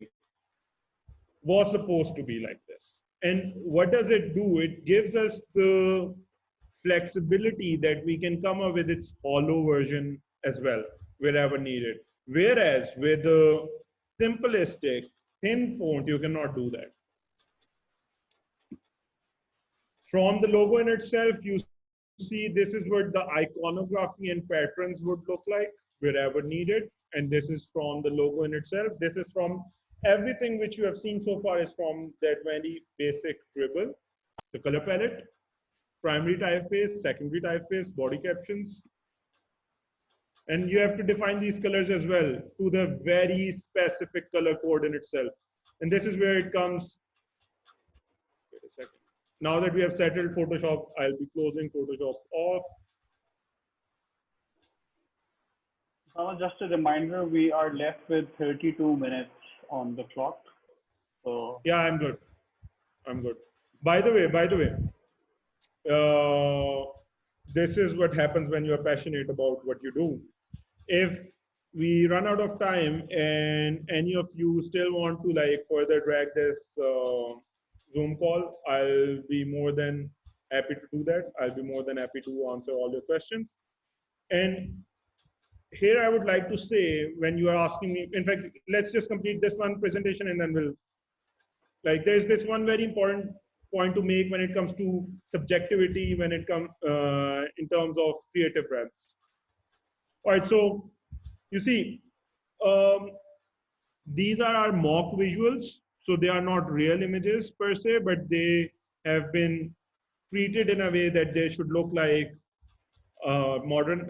was supposed to be like this. And what does it do? It gives us the flexibility that we can come up with its hollow version as well, wherever needed. Whereas with the simplistic thin font, you cannot do that. From the logo in itself, you see this is what the iconography and patterns would look like wherever needed. And this is from the logo in itself. This is from everything which you have seen so far is from that very basic dribble, the color palette. primary typeface, secondary typeface, body captions. And you have to define these colors as well to the very specific color code in itself. And this is where it comes. Wait a second. Now that we have settled Photoshop, I'll be closing Photoshop off. Just a reminder, we are left with 32 minutes on the clock. So yeah, I'm good. I'm good. By the way, this is what happens when you're passionate about what you do. If we run out of time and any of you still want to like further drag this Zoom call, I'll be more than happy to do that. I'll be more than happy to answer all your questions. And here I would like to say, when you are asking me, in fact, let's just complete this one presentation and then we'll, like, there's this one very important point to make when it comes to subjectivity, when it comes in terms of creative brands. All right, so you see, these are our mock visuals. So they are not real images per se, but they have been treated in a way that they should look like modern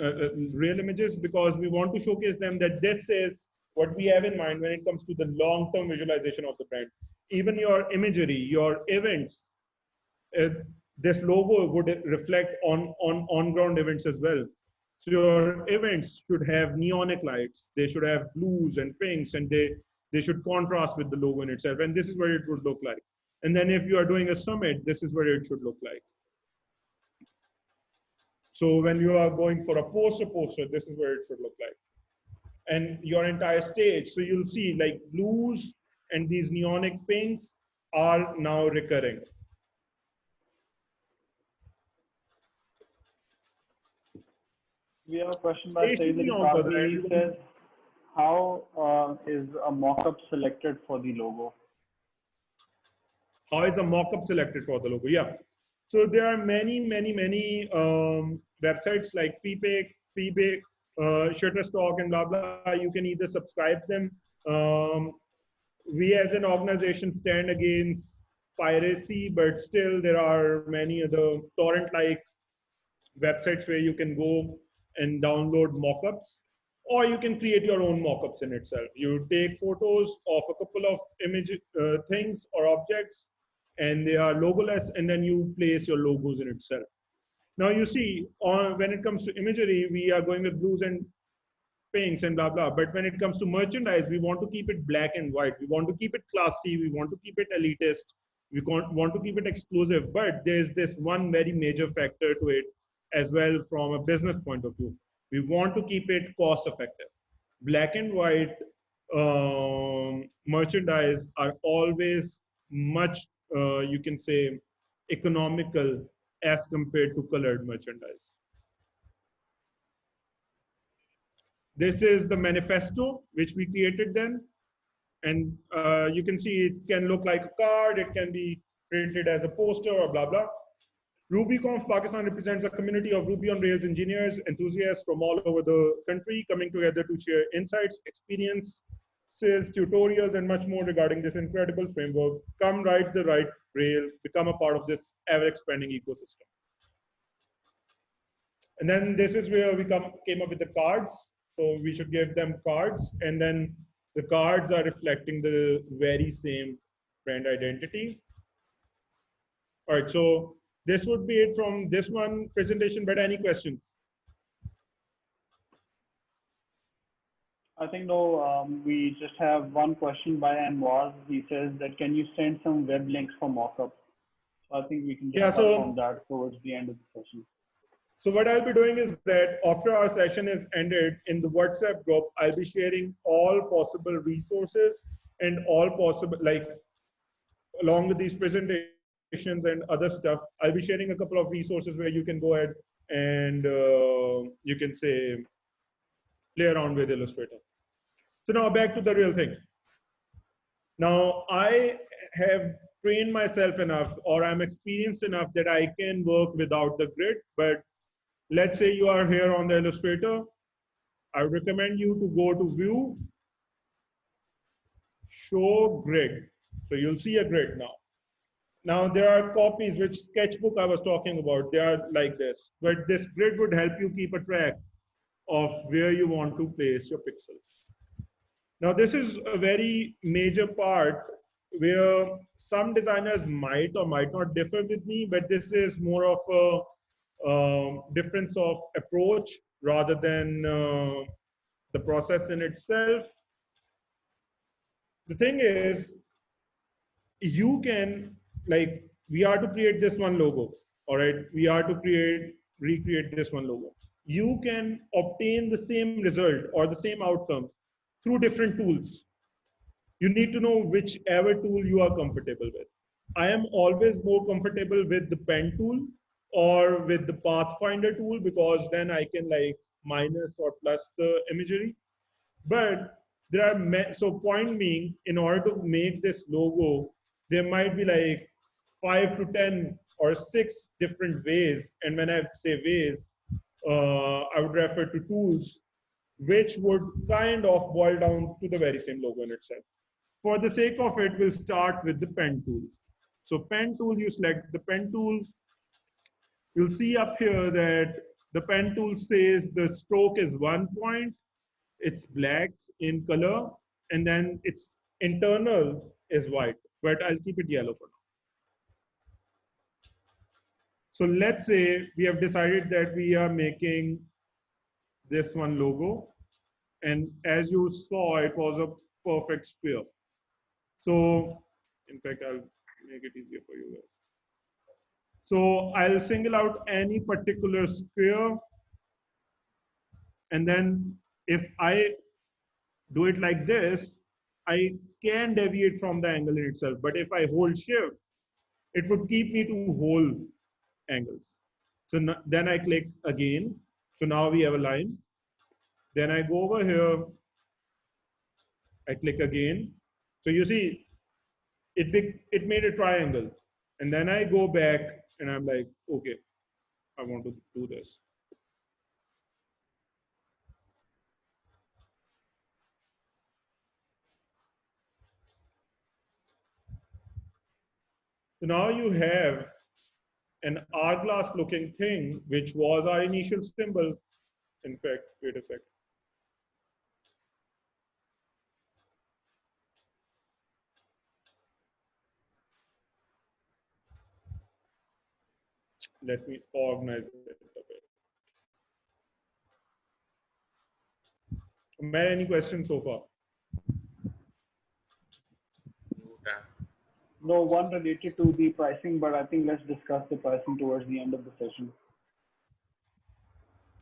real images, because we want to showcase them that this is what we have in mind when it comes to the long-term visualization of the brand. Even your imagery, your events, this logo would reflect on ground events as well. So your events should have neonic lights, they should have blues and pinks, and they should contrast with the logo in itself. And this is what it would look like. And then if you are doing a summit, this is what it should look like. So when you are going for a poster, this is where it should look like. And your entire stage, so you'll see like blues and these neonic pinks are now recurring. we have a question by Sayyid Ali. He says, how is a mock-up selected for the logo? How is a mock-up selected for the logo? Yeah. So there are many websites like Pbake, Shutterstock, and blah, blah. You can either subscribe them. We as an organization stand against piracy, but still there are many other torrent-like websites where you can go and download mockups, or you can create your own mockups in itself. You take photos of a couple of image things or objects, and they are logoless, and then you place your logos in itself. Now you see, when it comes to imagery, we are going with blues and pinks and blah, blah. But when it comes to merchandise, we want to keep it black and white. We want to keep it classy. We want to keep it elitist. We want to keep it exclusive. But there's this one very major factor to it as well from a business point of view. We want to keep it cost effective. Black and white merchandise are always much, you can say, economical as compared to colored merchandise. This is the manifesto which we created then. And you can see it can look like a card, it can be printed as a poster or blah, blah. RubyConf Pakistan represents a community of Ruby on Rails engineers, enthusiasts from all over the country coming together to share insights, experiences, tutorials, and much more regarding this incredible framework. Come ride the right rail, become a part of this ever-expanding ecosystem. And then this is where we came up with the cards. So we should give them cards, and then the cards are reflecting the very same brand identity. All right, so this would be it from this one presentation, but any questions? I think no, we just have one question by Anwar. He says that, can you send some web links for mockup? So I think we can just on that towards the end of the session. So what I'll be doing is that after our session is ended, in the WhatsApp group, I'll be sharing all possible resources and all possible, like along with these presentations and other stuff, I'll be sharing a couple of resources where you can go ahead and you can say, play around with Illustrator. So now back to the real thing. Now I have trained myself enough, or I'm experienced enough that I can work without the grid, but let's say you are here on the Illustrator. I would recommend you to go to View, Show Grid. So you'll see a grid now. Now there are copies which sketchbook I was talking about. They are like this, but this grid would help you keep a track of where you want to place your pixels. Now this is a very major part where some designers might or might not differ with me, but this is more of a difference of approach rather than the process in itself. The thing is, you can, like, we are to create this one logo, all right? We are to recreate this one logo. You can obtain the same result or the same outcome through different tools. You need to know whichever tool you are comfortable with. I am always more comfortable with the pen tool or with the Pathfinder tool, because then I can like minus or plus the imagery. But there are, so point being, in order to make this logo, there might be like 5 to 10 or 6 different ways. And when I say ways, I would refer to tools, which would kind of boil down to the very same logo in itself. For the sake of it, we'll start with the pen tool. So pen tool, you select the pen tool. You'll see up here that the pen tool says the stroke is 1 point. It's black in color, and then its internal is white, but I'll keep it yellow for now. So let's say we have decided that we are making this one logo, and as you saw, it was a perfect sphere. So in fact, I'll make it easier for you guys. So I'll single out any particular square, and then if I do it like this, I can deviate from the angle in itself. But if I hold shift, it would keep me to whole angles. So then I click again. So now we have a line. Then I go over here, I click again. So you see, it made a triangle. And then I go back and I'm like, okay, I want to do this. So now you have an hourglass looking thing, which was our initial symbol. In fact, wait a sec. Let me organize it a bit. Matt, any questions so far? No one related to the pricing, but I think let's discuss the pricing towards the end of the session.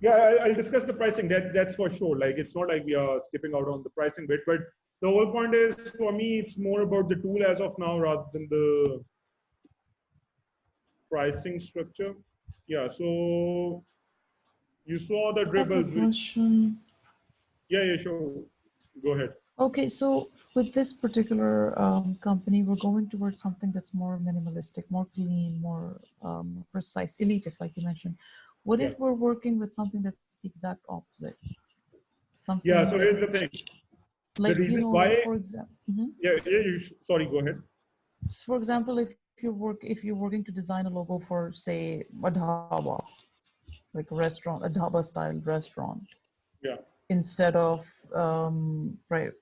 Yeah, I'll discuss the pricing. That's for sure. Like, it's not like we are skipping out on the pricing bit, but the whole point is, for me, it's more about the tool as of now rather than the pricing structure. Yeah, so you saw the dribbles. Yeah, sure. Go ahead. Okay, so with this particular company, we're going towards something that's more minimalistic, more clean, more precise, elitist, like you mentioned. What if we're working with something that's the exact opposite? Something yeah, so here's the thing. Like, the reason you know, why, like for example, sorry, go ahead. so for example, if you're working to design a logo for, say, a dhaba, like a restaurant, a dhaba style restaurant. Yeah. Instead of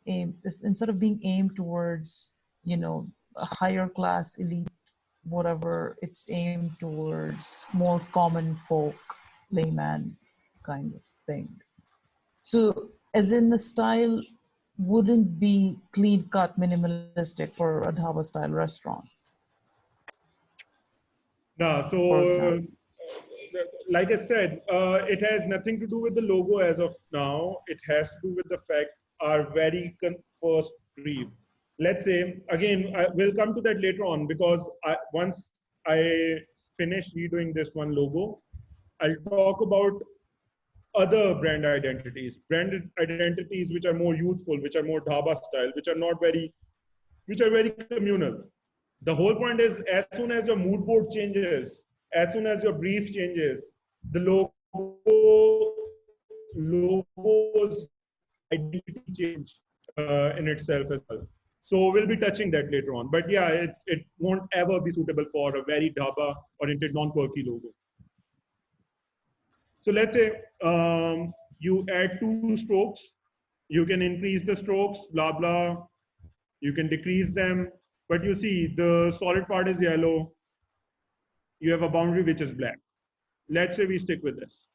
instead of being aimed towards, you know, a higher class elite, whatever, it's aimed towards more common folk, layman kind of thing. So as in the style wouldn't be clean cut minimalistic for a dhaba style restaurant. No, so like I said, it has nothing to do with the logo as of now. It has to do with the fact our very first brief. Let's say, again, we'll come to that later on, because once I finish redoing this one logo, I'll talk about other brand identities which are more youthful, which are more dhaba style, which are very communal. The whole point is, as soon as your mood board changes, as soon as your brief changes, the logo's identity change in itself as well. So we'll be touching that later on. But yeah, it won't ever be suitable for a very Java-oriented non-quirky logo. So let's say you add 2 strokes. You can increase the strokes, blah, blah. You can decrease them. But you see, the solid part is yellow. You have a boundary which is black. Let's say we stick with this.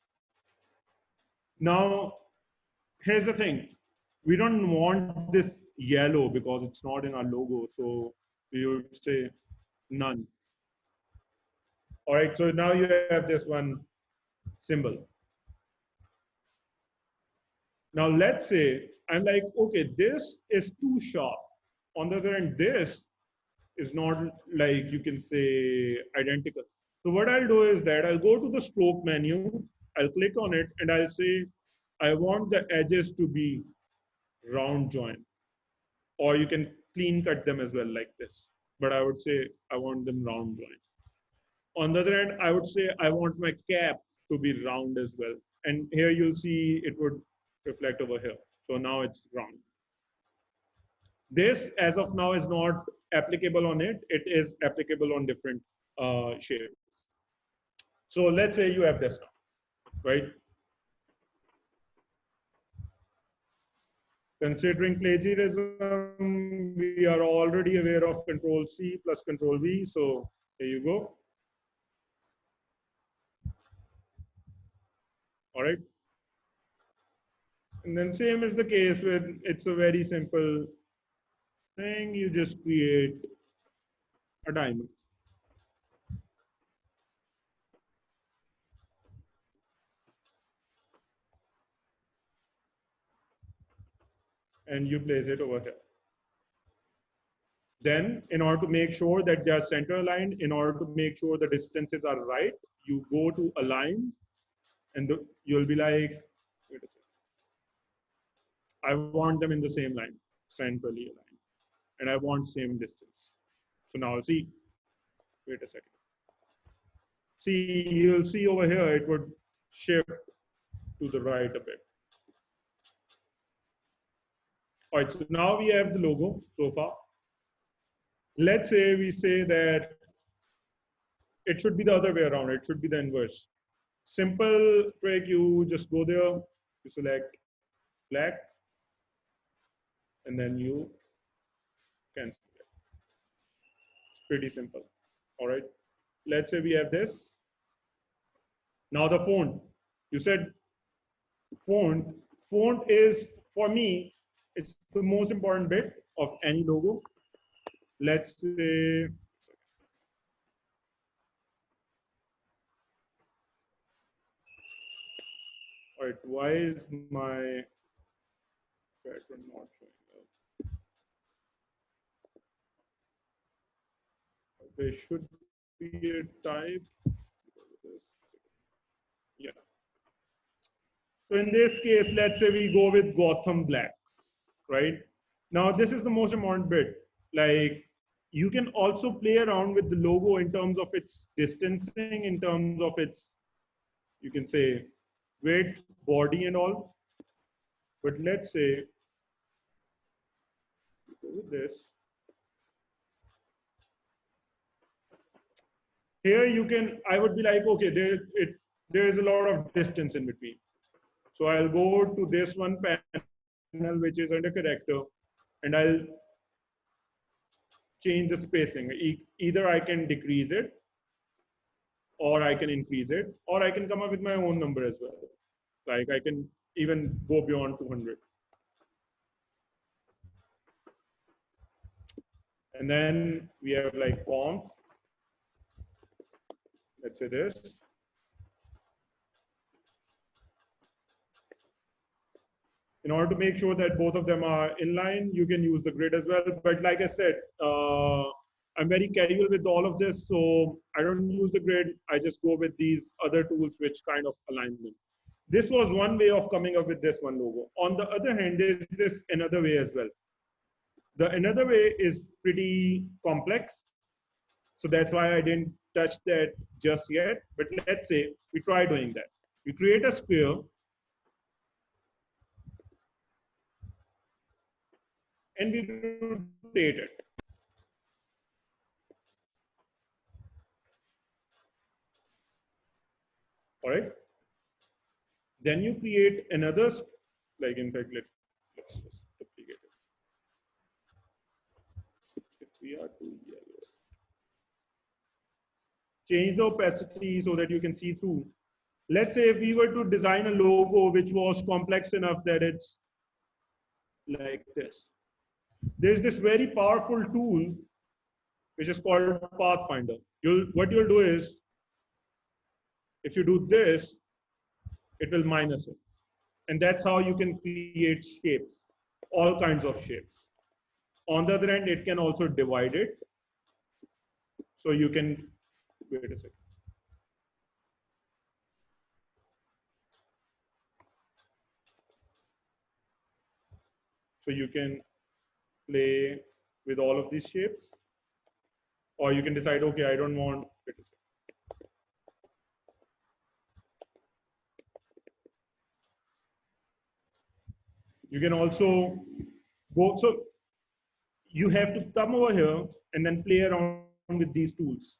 Now, here's the thing. We don't want this yellow because it's not in our logo. So we would say none. All right, so now you have this one symbol. Now let's say I'm like, okay, this is too sharp. On the other hand, this is not, like, you can say, identical. So what I'll do is that I'll go to the stroke menu, I'll click on it, and I'll say, I want the edges to be round join. Or you can clean cut them as well like this. But I would say I want them round join. On the other hand, I would say I want my cap to be round as well. And here you'll see it would reflect over here. So now it's round. This, as of now, is not applicable on it. It is applicable on different shapes. So let's say you have this now, right? Considering plagiarism, we are already aware of Control-C plus Control-V. So here you go. All right. And then same is the case with, it's a very simple thing. You just create a diamond. And you place it over here. Then, in order to make sure that they are center aligned, in order to make sure the distances are right, you go to align, and you'll be like, wait a second. I want them in the same line, centrally aligned, and I want same distance. So now see, wait a second. See, you'll see over here, it would shift to the right a bit. All right, so now we have the logo so far. Let's say we say that it should be the other way around. It should be the inverse. Simple trick, you just go there, you select black, and then you cancel it. It's pretty simple. All right. Let's say we have this. Now the font. You said font. Font is, for me, it's the most important bit of any logo. Let's say, all right, why is my pattern not showing up? There should be a type. Yeah. So in this case, let's say we go with Gotham Black, right? Now this is the most important bit. Like, you can also play around with the logo in terms of its distancing, in terms of its, you can say, width, body, and all. But let's say, go with this. Here you can, I would be like, okay, there is a lot of distance in between. So I'll go to this one panel, which is under character, and I'll change the spacing. Either I can decrease it, or I can increase it, or I can come up with my own number as well. Like, I can even go beyond 200. And then we have like conf. Let's say this. In order to make sure that both of them are in line, you can use the grid as well. But like I said, I'm very casual with all of this, so I don't use the grid. I just go with these other tools which kind of align them. This was one way of coming up with this one logo. On the other hand, there's this another way as well. The another way is pretty complex. So that's why I didn't touch that just yet. But let's say we try doing that. We create a square. and we rotate it. All right. Then you create another, like in fact, let's just duplicate it. If we are too yellow, change the opacity so that you can see through. Let's say if we were to design a logo which was complex enough that it's like this. There's this very powerful tool which is called Pathfinder. What you'll do is, if you do this, it will minus it. And that's how you can create shapes, all kinds of shapes. On the other hand, it can also divide it. So you can, wait a second. So you can play with all of these shapes, or you can decide, okay, I don't want, wait a second. You can also go, so you have to come over here and then play around with these tools.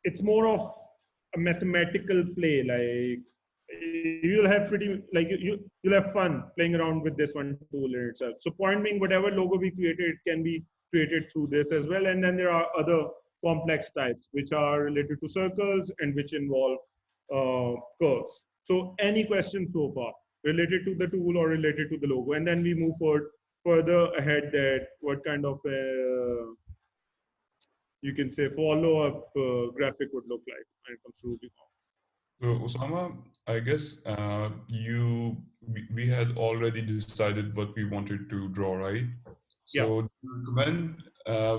It's more of a mathematical play, like you'll have pretty, like you'll have fun playing around with this one tool in itself. So point being, whatever logo we created, it can be created through this as well. And then there are other complex types which are related to circles and which involve curves. So any question so far related to the tool or related to the logo, and then we move forward further ahead that what kind of you can say follow-up graphic would look like when it comes to Ruby. So Osama, I guess we had already decided what we wanted to draw, right? So Yeah. do you recommend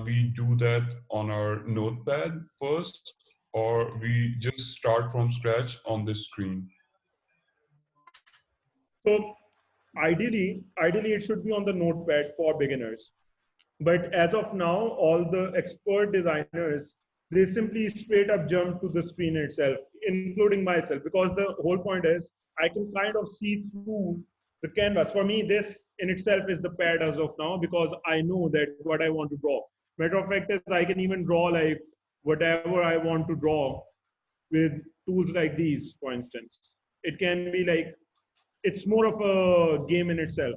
we do that on our notepad first, or we just start from scratch on this screen? So ideally it should be on the notepad for beginners. But as of now, all the expert designers, they simply straight up jump to the screen itself, including myself, because the whole point is I can kind of see through the canvas. For me, this in itself is the pad as of now, because I know that what I want to draw. Matter of fact is I can even draw like whatever I want to draw with tools like these, for instance. It can be like, it's more of a game in itself.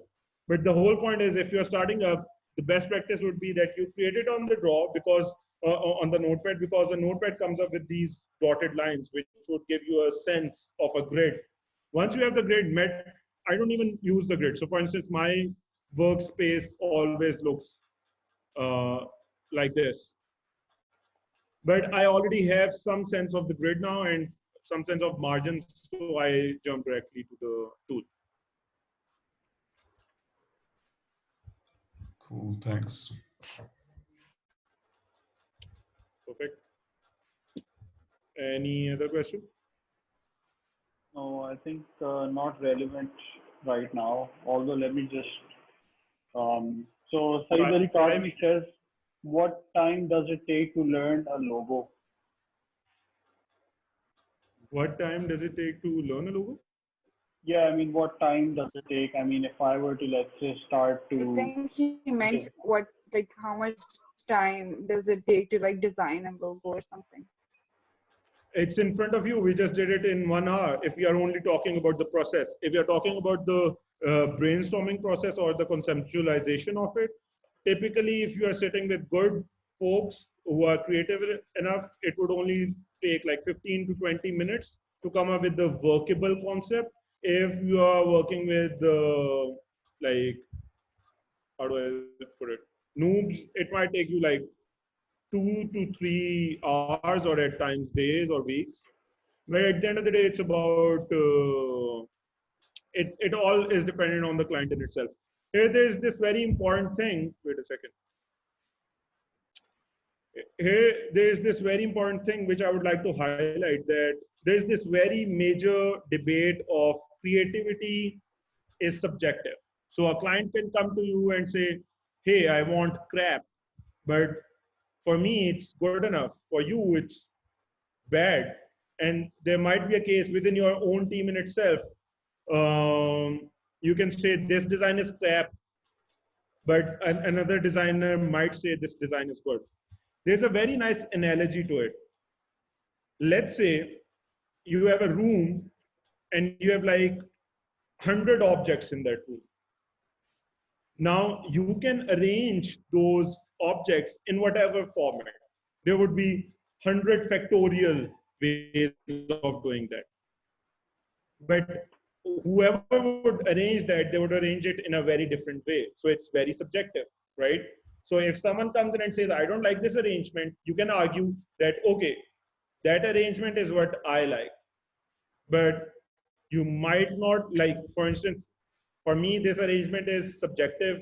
But the whole point is, if you're starting up, the best practice would be that you create it on the draw, because on the notepad, because the notepad comes up with these dotted lines, which would give you a sense of a grid. Once you have the grid met, I don't even use the grid. So for instance, my workspace always looks like this. But I already have some sense of the grid now and some sense of margins, so I jump directly to the tool. Cool, thanks. Perfect. Any other question? No, I think not relevant right now. Although let me just, so Saeed Ali Kazmi says, what time does it take to learn a logo? What time does it take to learn a logo? Yeah, I mean, what time does it take? I mean, if I were to, let's say, start to... I think he meant what, like, how much time does it take to, like, design a logo or something? It's in front of you. We just did it in 1 hour. If we are only talking about the process, if we are talking about the brainstorming process or the conceptualization of it, typically, if you are sitting with good folks who are creative enough, it would only take like 15 to 20 minutes to come up with the workable concept. If you are working with like, how do I put it, noobs, it might take you like 2 to 3 hours, or at times days or weeks. But at the end of the day, it's about it all is dependent on the client in itself. Here, there's this very important thing. Wait a second. Here, there's this very important thing which I would like to highlight, that there's this very major debate of creativity is subjective. So a client can come to you and say, hey, I want crap, but for me, it's good enough. For you, it's bad. And there might be a case within your own team in itself. You can say this design is crap, but another designer might say this design is good. There's a very nice analogy to it. Let's say you have a room and you have like 100 objects in that room. Now you can arrange those objects in whatever format. There would be 100 factorial ways of doing that. But whoever would arrange that, they would arrange it in a very different way. So it's very subjective, right? So if someone comes in and says, I don't like this arrangement, you can argue that, okay, that arrangement is what I like. But you might not like, for instance, for me, this arrangement is subjective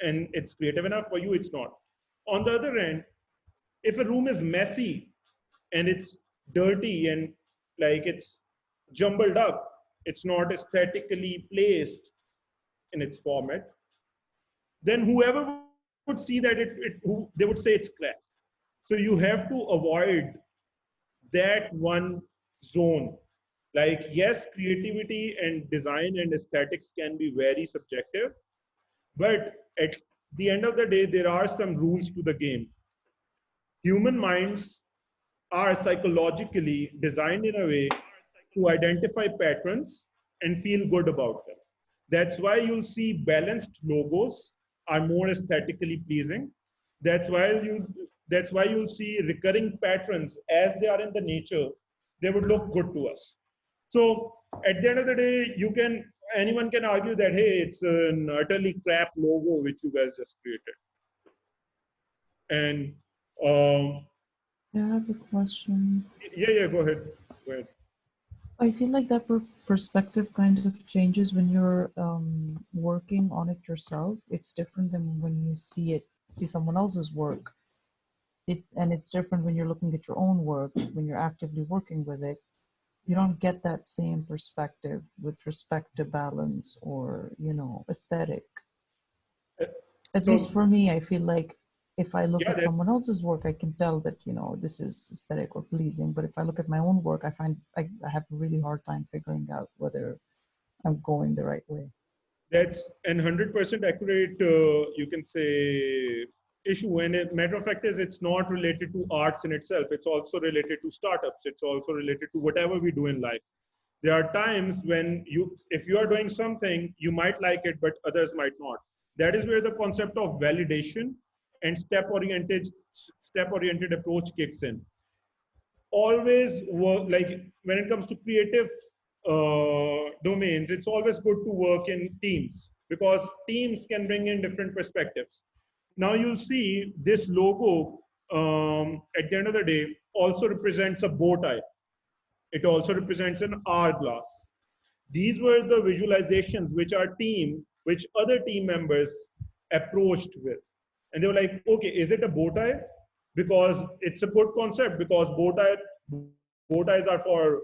and it's creative enough. For you, it's not. On the other hand, if a room is messy and it's dirty and like it's jumbled up, it's not aesthetically placed in its format, then whoever would see that they would say it's crap. So you have to avoid that one zone. Like, yes, creativity and design and aesthetics can be very subjective, but at the end of the day, there are some rules to the game. Human minds are psychologically designed in a way to identify patterns and feel good about them. That's why you'll see balanced logos are more aesthetically pleasing. That's why you'll see recurring patterns as they are in the nature, they would look good to us. So at the end of the day, anyone can argue that, hey, it's an utterly crap logo which you guys just created. And Yeah, I have a question. yeah, go ahead. I feel like that perspective kind of changes when you're working on it yourself. It's different than when you see someone else's work. And it's different when you're looking at your own work, when you're actively working with it. You don't get that same perspective with respect to balance or, aesthetic. At least for me, I feel like if I look at someone else's work, I can tell that, this is aesthetic or pleasing. But if I look at my own work, I find I have a really hard time figuring out whether I'm going the right way. That's an 100% accurate, you can say, issue. And a matter of fact is, it's not related to arts in itself. It's also related to startups. It's also related to whatever we do in life. There are times when if you are doing something, you might like it, but others might not. That is where the concept of validation and step-oriented approach kicks in. Always work, like when it comes to creative domains, it's always good to work in teams because teams can bring in different perspectives. Now you'll see this logo at the end of the day also represents a bow tie. It also represents an hourglass. These were the visualizations which other team members approached with. And they were like, okay, is it a bow tie? Because it's a good concept, because bow ties are for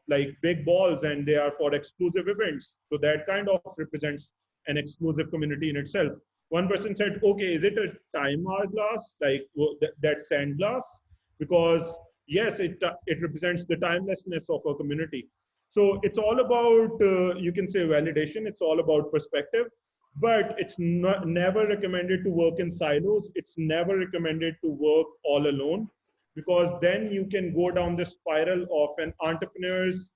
like big balls and they are for exclusive events. So that kind of represents an exclusive community in itself. One person said, okay, is it a time hourglass, like that sand glass? Because yes, it represents the timelessness of a community. So it's all about, you can say, validation. It's all about perspective, but it's never recommended to work in silos. It's never recommended to work all alone, because then you can go down the spiral of an entrepreneur's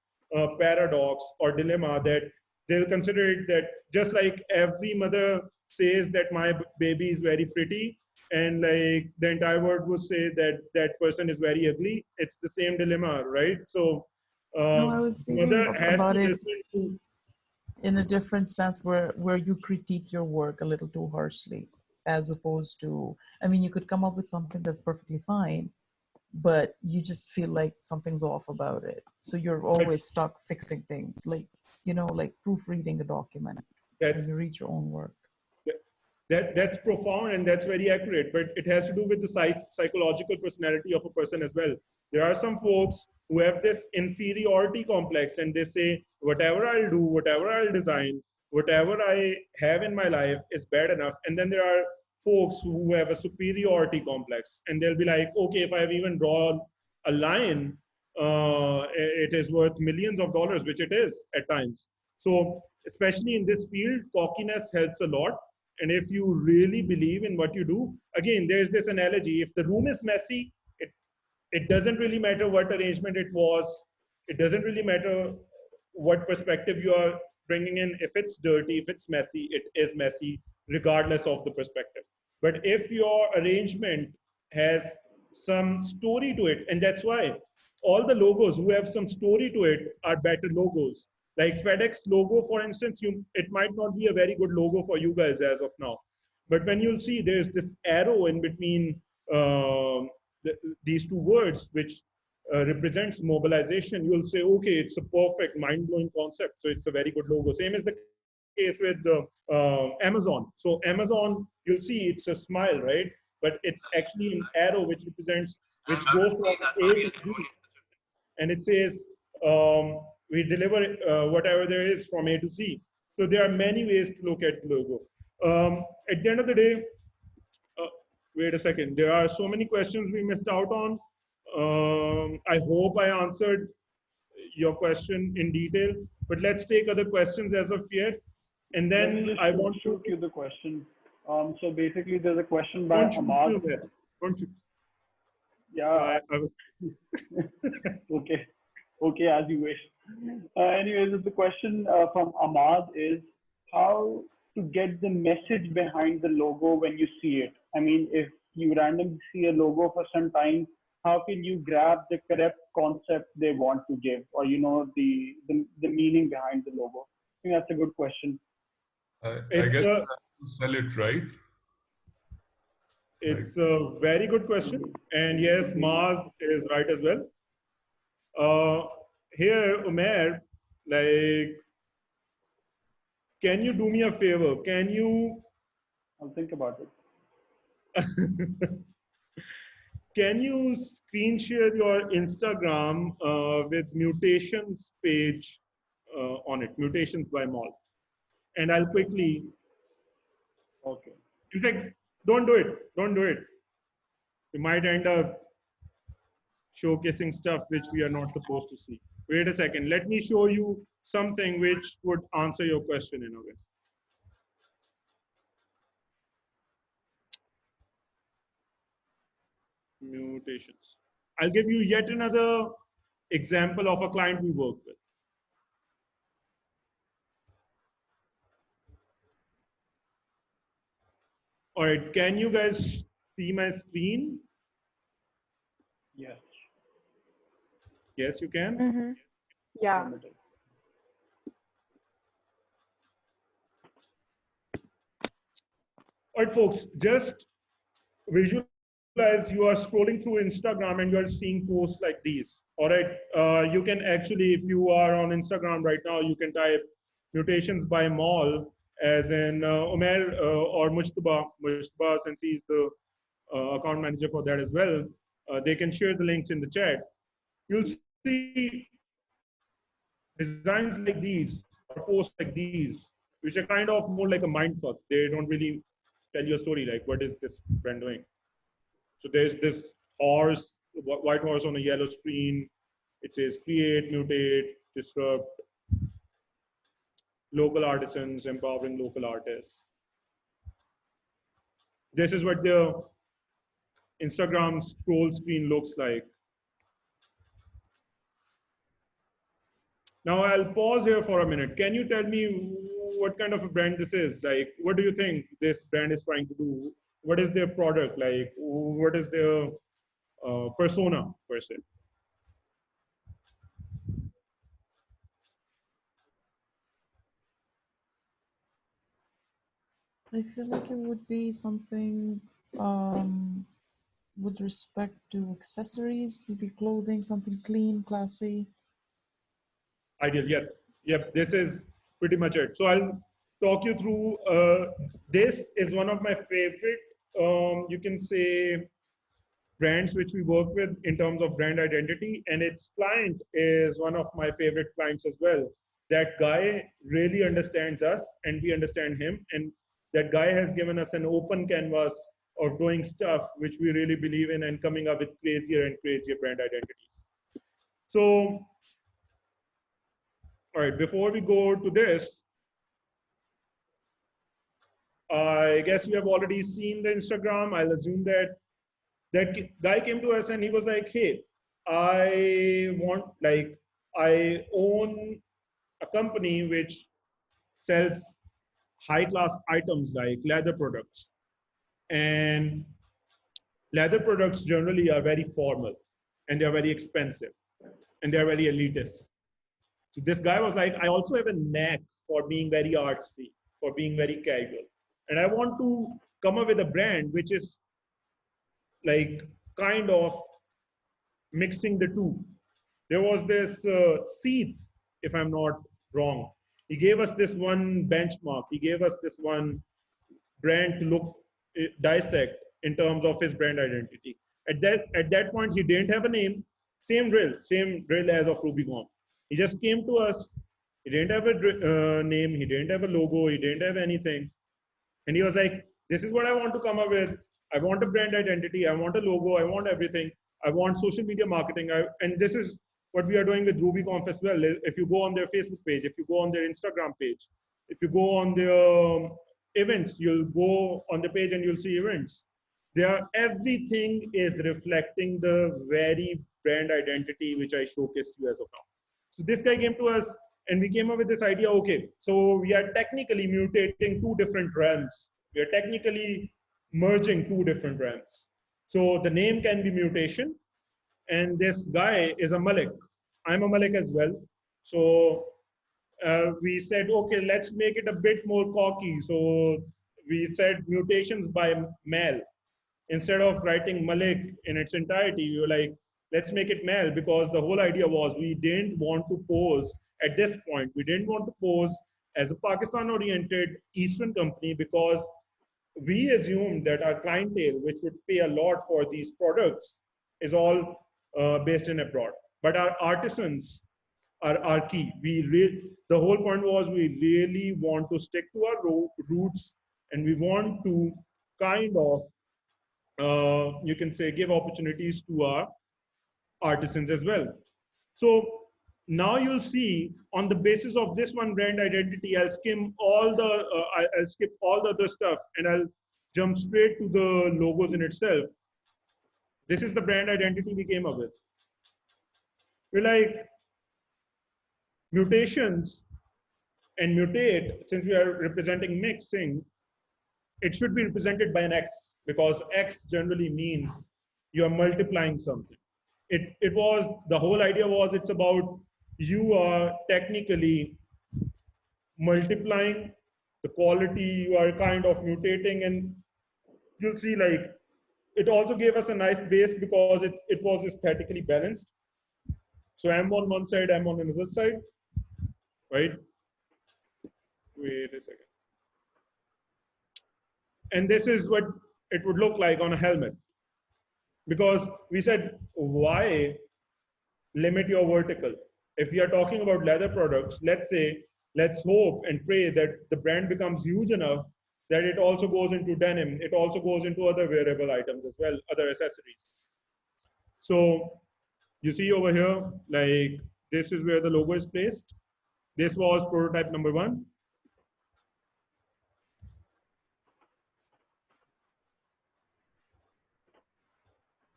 paradox or dilemma, that they'll consider it that just like every mother says that my baby is very pretty, and like the entire world would say that that person is very ugly. It's the same dilemma, right? So no, I was speaking about it in a different sense, where you critique your work a little too harshly, as opposed to, I mean, you could come up with something that's perfectly fine, but you just feel like something's off about it. So you're always stuck fixing things, like, like proofreading a document when you read your own work. That's profound and that's very accurate, but it has to do with the psychological personality of a person as well. There are some folks who have this inferiority complex and they say, whatever I'll do, whatever I'll design, whatever I have in my life is bad enough. And then there are folks who have a superiority complex and they'll be like, okay, if I've even drawn a line, it is worth millions of dollars, which it is at times. So especially in this field, cockiness helps a lot. and if you really believe in what you do, again, there's this analogy. If the room is messy, it doesn't really matter what arrangement it was. It doesn't really matter what perspective you are bringing in. If it's dirty, if it's messy, it is messy, regardless of the perspective. But if your arrangement has some story to it, and that's why all the logos who have some story to it are better logos. Like FedEx logo, for instance, it might not be a very good logo for you guys as of now. But when you'll see there's this arrow in between um, these two words, which represents mobilization, you'll say, okay, it's a perfect, mind-blowing concept. So it's a very good logo. Same is the case with Amazon. So Amazon, you'll see it's a smile, right? But it's actually an arrow which represents, which goes from A to Z. And it says, we deliver whatever there is from A to Z. So there are many ways to look at the logo. At the end of the day, wait a second. There are so many questions we missed out on. I hope I answered your question in detail, but let's take other questions as of yet. And then I want to shoot you the question. So basically, there's a question by don't Ahmad. Don't you? Yeah. I was. Okay. Okay, as you wish. Anyways, the question from Ahmad is how to get the message behind the logo when you see it. I mean, if you randomly see a logo for some time, how can you grab the correct concept they want to give, or the meaning behind the logo? I think that's a good question. I guess sell it, right? It's a very good question, and yes, Mars is right as well. Here, Umair, like, can you do me a favor? Can you? I'll think about it. Can you screen share your Instagram with mutations page on it, mutations by Mall, and I'll quickly. Okay. In fact, don't do it. Don't do it. You might end up showcasing stuff which we are not supposed to see. Wait a second. Let me show you something which would answer your question in a way. Mutations. I'll give you yet another example of a client we work with. All right, can you guys see my screen? Yes. Yes, you can. Mm-hmm. Yeah. All right, folks, just visualize you are scrolling through Instagram and you are seeing posts like these. All right, you can actually, if you are on Instagram right now, you can type mutations by Mall as in Umair or Mujtaba, since he's the account manager for that as well. They can share the links in the chat. You'll see designs like these or posts like these, which are kind of more like a mind fuck. They don't really tell you a story like what is this brand doing. So there's this horse, white horse on a yellow screen. It says create, mutate, disrupt, local artisans, empowering local artists. This is what the Instagram scroll screen looks like. Now I'll pause here for a minute. Can you tell me what kind of a brand this is? Like, what do you think this brand is trying to do? What is their product? Like, what is their persona per se? I feel like it would be something with respect to accessories, maybe clothing, something clean, classy. Ideal, yep. This is pretty much it. So I'll talk you through. This is one of my favorite, you can say, brands which we work with in terms of brand identity, and its client is one of my favorite clients as well. That guy really understands us, and we understand him, and that guy has given us an open canvas of doing stuff which we really believe in and coming up with crazier and crazier brand identities. So all right, before we go to this, I guess you have already seen the Instagram. I'll assume that that guy came to us and he was like, hey, I own a company which sells high class items like leather products. And leather products generally are very formal and they're very expensive and they're very elitist. So this guy was like, I also have a knack for being very artsy, for being very casual. And I want to come up with a brand which is like kind of mixing the two. There was this Seath, if I'm not wrong. He gave us this one benchmark. He gave us this one brand to look dissect in terms of his brand identity. At that point, he didn't have a name. Same drill as of RubyConf. He just came to us. He didn't have a name. He didn't have a logo. He didn't have anything. And he was like, this is what I want to come up with. I want a brand identity. I want a logo. I want everything. I want social media marketing. And this is what we are doing with RubyConf as well. If you go on their Facebook page, if you go on their Instagram page, if you go on their events, you'll go on the page and you'll see events. Everything is reflecting the very brand identity which I showcased you as of now. So this guy came to us and we came up with this idea, okay, so we are technically mutating two different realms. We are technically merging two different realms. So the name can be mutation, and this guy is a Malik. I'm a Malik as well. So we said, okay, let's make it a bit more cocky. So we said mutations by Mel. Instead of writing Malik in its entirety, we were like, let's make it Mel, because the whole idea was we didn't want to pose at this point. We didn't want to pose as a Pakistan-oriented Eastern company because we assumed that our clientele, which would pay a lot for these products, is all based in abroad. But our artisans are key. The whole point was we really want to stick to our roots, and we want to kind of, you can say, give opportunities to our artisans as well. So now you'll see on the basis of this one brand identity, I'll skip all the other stuff and I'll jump straight to the logos in itself. This is the brand identity we came up with. We're like, mutations and mutate, since we are representing mixing, it should be represented by an X, because X generally means you're multiplying something. It was, the whole idea was, it's about you are technically multiplying the quality, you are kind of mutating, and you'll see like it also gave us a nice base because it was aesthetically balanced. So I'm on one side, I'm on another side, right? Wait a second. And this is what it would look like on a helmet. Because we said, why limit your vertical? If we are talking about leather products, let's hope and pray that the brand becomes huge enough that it also goes into denim, it also goes into other wearable items as well, other accessories. So you see over here, like this is where the logo is placed. This was prototype number 1.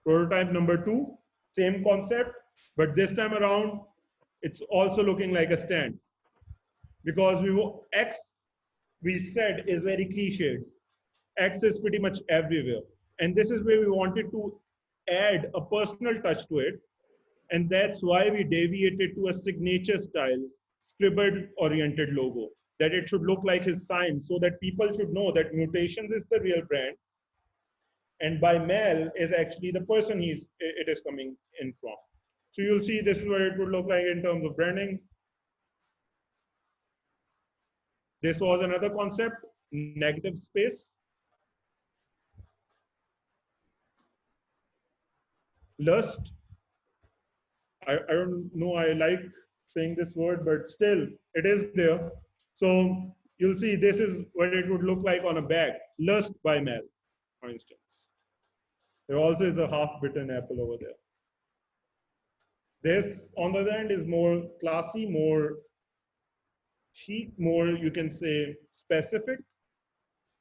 Prototype number 2, same concept, but this time around, it's also looking like a stand. Because X, we said, is very cliched. X is pretty much everywhere. And this is where we wanted to add a personal touch to it. And that's why we deviated to a signature style, scribbled oriented logo, that it should look like his sign so that people should know that Mutations is the real brand. And by Mel is actually the person it is coming in from. So you'll see this is what it would look like in terms of branding. This was another concept, negative space. Lust. I don't know, I like saying this word, but still it is there. So you'll see this is what it would look like on a bag. Lust by Mel, for instance. There also is a half-bitten apple over there. This, on the other hand, is more classy, more chic, more, you can say, specific.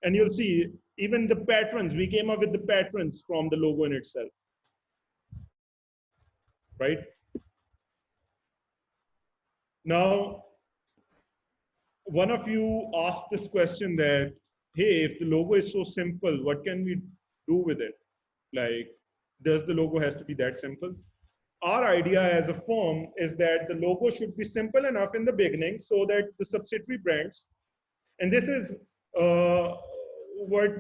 And you'll see even the patterns, we came up with the patterns from the logo in itself, right? Now, one of you asked this question that, hey, if the logo is so simple, what can we do with it? Like, does the logo has to be that simple? Our idea as a firm is that the logo should be simple enough in the beginning so that the subsidiary brands, and this is what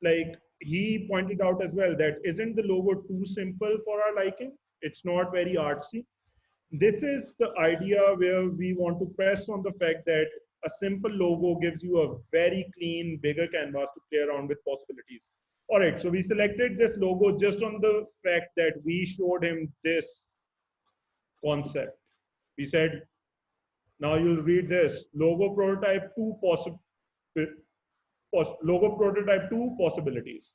like he pointed out as well, that isn't the logo too simple for our liking? It's not very artsy. This is the idea where we want to press on the fact that a simple logo gives you a very clean, bigger canvas to play around with possibilities. All right, so we selected this logo just on the fact that we showed him this concept. We said, now you'll read this, logo prototype logo prototype 2 possibilities.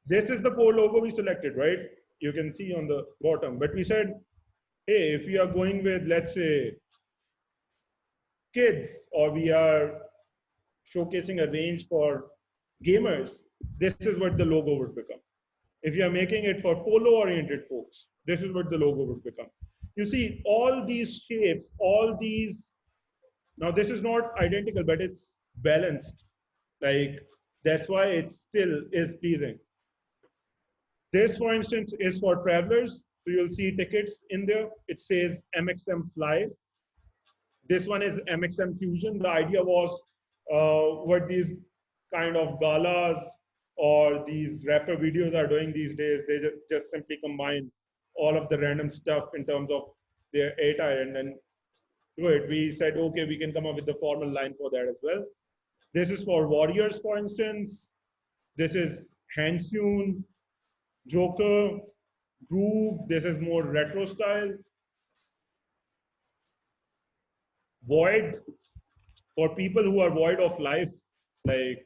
This is the core logo we selected, right? You can see on the bottom, but we said, hey, if we are going with, let's say, kids, or we are showcasing a range for gamers, this is what the logo would become. If you are making it for polo-oriented folks, this is what the logo would become. You see, all these shapes, all these, now this is not identical, but it's balanced. Like, that's why it still is pleasing. This, for instance, is for travelers. So you'll see tickets in there. It says Mxm Fly. This one is Mxm Fusion. The idea was what these kind of galas or these rapper videos are doing these days. They just simply combine all of the random stuff in terms of their attire and then do it. We said, okay, we can come up with the formal line for that as well. This is for warriors, for instance. This is hand-sewn, Joker, Groove. This is more retro style. Void, for people who are void of life, like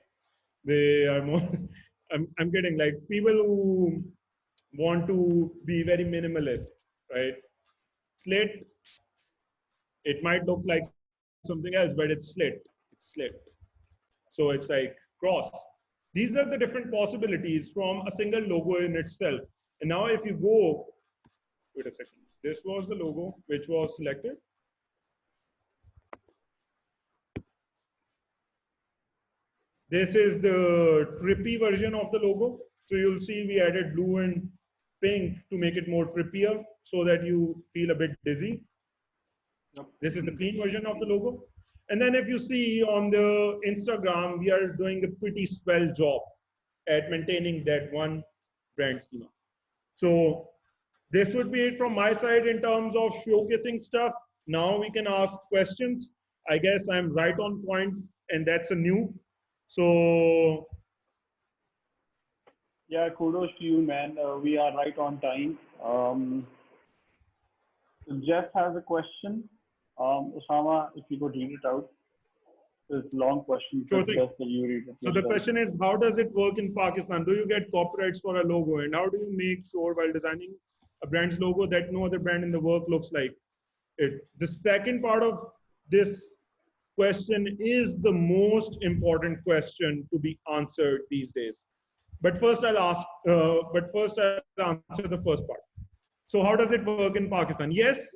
they are more, I'm getting like people who want to be very minimalist, right? Slit, it might look like something else, but it's slit. It's slit. So it's like cross. These are the different possibilities from a single logo in itself. And now if you go, wait a second, this was the logo which was selected. This is the trippy version of the logo. So you'll see we added blue and pink to make it more trippier so that you feel a bit dizzy. This is the clean version of the logo. And then if you see on the Instagram, we are doing a pretty swell job at maintaining that one brand schema. So this would be it from my side in terms of showcasing stuff. Now we can ask questions. I guess I'm right on point, and that's a new. So yeah, kudos to you, man. We are right on time. So Jeff has a question. Osama, if you could read it out. It's a long question. Sure Best that you read it. So the question is, how does it work in Pakistan? Do you get copyrights for a logo? And how do you make sure while designing a brand's logo that no other brand in the world looks like it? The second part of this question is the most important question to be answered these days. But first I'll answer the first part. So how does it work in Pakistan? Yes,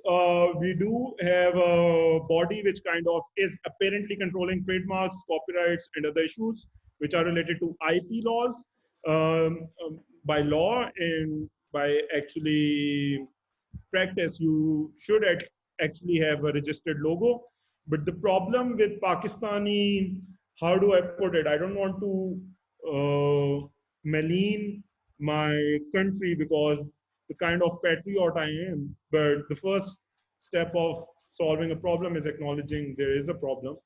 we do have a body which kind of is apparently controlling trademarks, copyrights, and other issues which are related to IP laws by law, and by actually practice, you should actually have a registered logo. But the problem with Pakistani, how do I put it? I don't want to malign my country because the kind of patriot I am, but the first step of solving a problem is acknowledging there is a problem.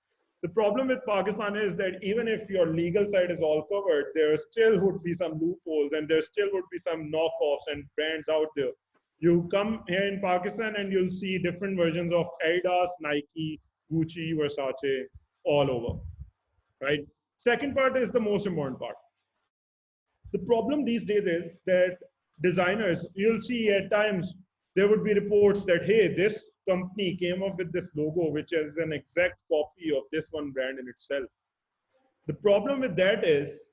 The problem with Pakistan is that even if your legal side is all covered, there still would be some loopholes and there still would be some knockoffs and brands out there. You come here in Pakistan and you'll see different versions of Adidas, Nike, Gucci, Versace, all over, right? Second part is the most important part. The problem these days is that designers, you'll see at times, there would be reports that, hey, this company came up with this logo, which is an exact copy of this one brand in itself. The problem with that is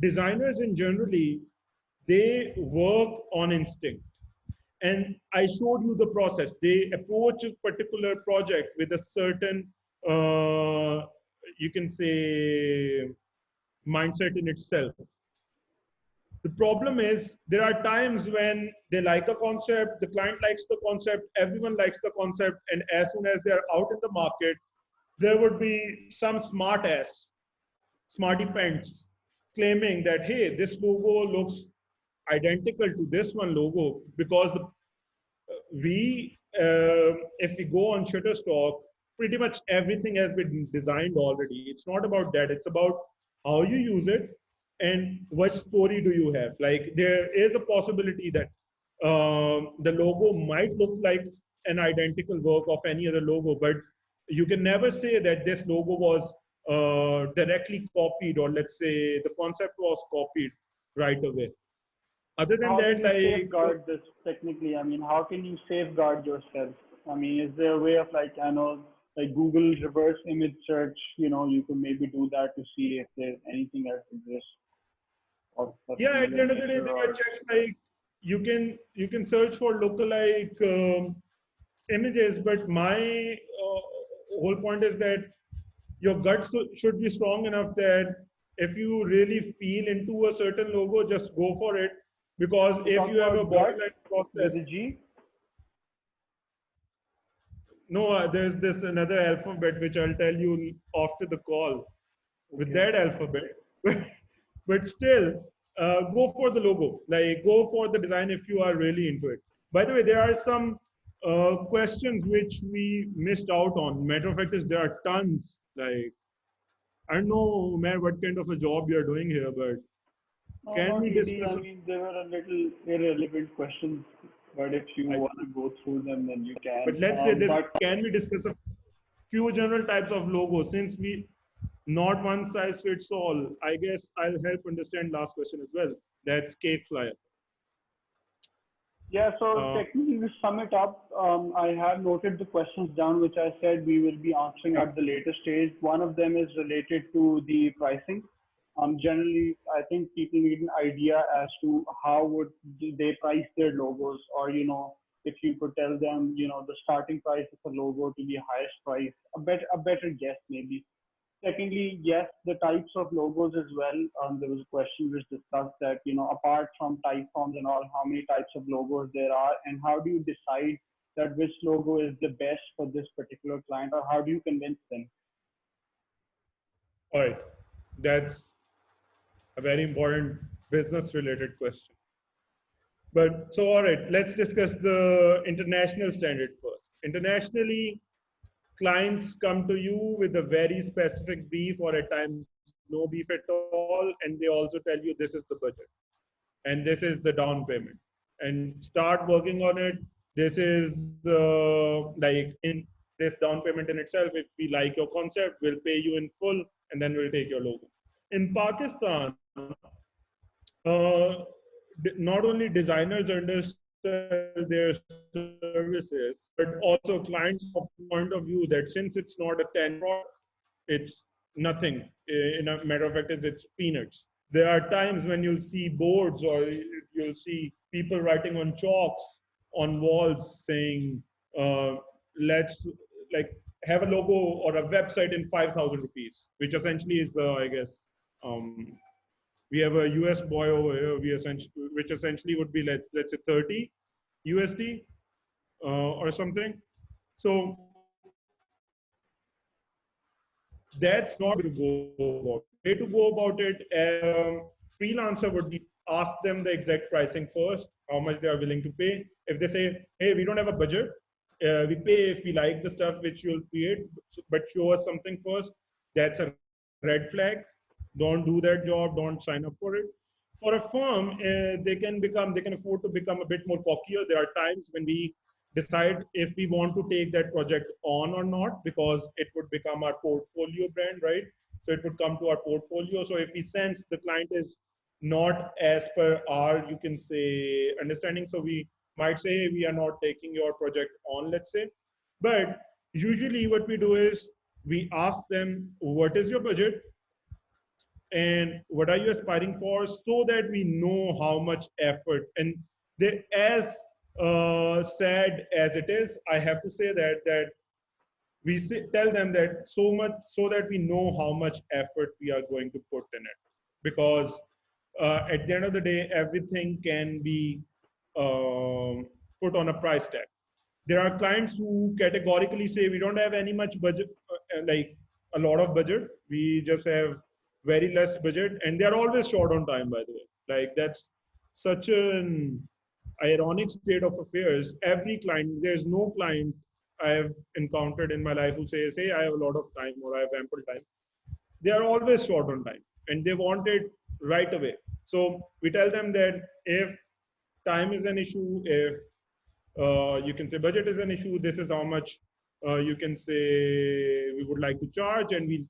designers in generally, they work on instinct. And I showed you the process. They approach a particular project with a certain, you can say, mindset in itself. The problem is there are times when they like a concept, the client likes the concept, everyone likes the concept, and as soon as they're out in the market, there would be some smart ass, smarty pants claiming that, hey, this logo looks identical to this one logo because if we go on Shutterstock, pretty much everything has been designed already. It's not about that. It's about how you use it and what story do you have. Like there is a possibility that the logo might look like an identical work of any other logo, but you can never say that this logo was directly copied, or let's say the concept was copied right away. Other than How do that, you like safeguard this technically? I mean, how can you safeguard yourself? I mean, is there a way of like, I know, like Google reverse image search, you could maybe do that to see if there's anything else exists. Yeah, at the end of the day, there are checks like you can search for lookalike images, but my whole point is that your guts should be strong enough that if you really feel into a certain logo, just go for it. Because if you have a borderline with a process, G? no, there's this another alphabet which I'll tell you after the call with that alphabet. But still, go for the logo. Like, go for the design if you are really into it. By the way, there are some questions which we missed out on. Matter of fact, is there are tons. Like, I don't know, man, what kind of a job you're doing here, but No, can not we really. discuss? I mean, they were a little irrelevant questions, but if you I want see. to go through them, then you But can. let's say this, But can we discuss a few general types of logos? Since we not one size fits all, I guess I'll help understand last question as well. That's cake flyer. yeah, so technically to sum it up, I have noted the questions down, which I said we will be answering at the later stage. One of them is related to the pricing. Generally, I think people need an idea as to how would they price their logos, or if you could tell them, the starting price of a logo to the highest price, a better guess maybe. Secondly, yes, the types of logos as well. There was a question which discussed that, apart from type forms and all, how many types of logos there are, and how do you decide that which logo is the best for this particular client, or how do you convince them? All right, that's a very important business related question. But so, all right, let's discuss the international standard first. Internationally, clients come to you with a very specific brief, or at times no brief at all, and they also tell you this is the budget and this is the down payment, and start working on it. This is like in this down payment in itself. If we like your concept, we'll pay you in full, and then we'll take your logo. In Pakistan, not only designers undersell their services, but also clients of the point of view that since it's not a 10 product, it's nothing. In a matter of fact, it's peanuts. There are times when you'll see boards, or you'll see people writing on chalks on walls saying, let's like have a logo or a website in 5,000 rupees, which essentially is, I guess, we have a US boy over here, which essentially would be, let's say 30 USD or something. So that's not to go about. Way to go about it as a freelancer would be ask them the exact pricing first, how much they are willing to pay. If they say, hey, we don't have a budget, we pay if we like the stuff which you'll create, but show us something first, that's a red flag. Don't do that job, don't sign up for it. For a firm, they can afford to become a bit more cockier. There are times when we decide if we want to take that project on or not, because it would become our portfolio brand, right? So it would come to our portfolio. So if we sense the client is not as per our, you can say, understanding, so we might say, hey, we are not taking your project on, let's say. But usually what we do is we ask them, what is your budget? and what are you aspiring for, so that we know how much effort. And they, as sad as it is, I have to say that we tell them that so much, so that we know how much effort we are going to put in it, because at the end of the day, everything can be put on a price tag. There are clients who categorically say we don't have any much budget, like a lot of budget, we just have very less budget, and they are always short on time, by the way. Like, that's such an ironic state of affairs. Every client, there's no client I have encountered in my life who says, hey, I have a lot of time or I have ample time. They are always short on time and they want it right away. So we tell them that if time is an issue, if you can say budget is an issue, this is how much you can say we would like to charge, and we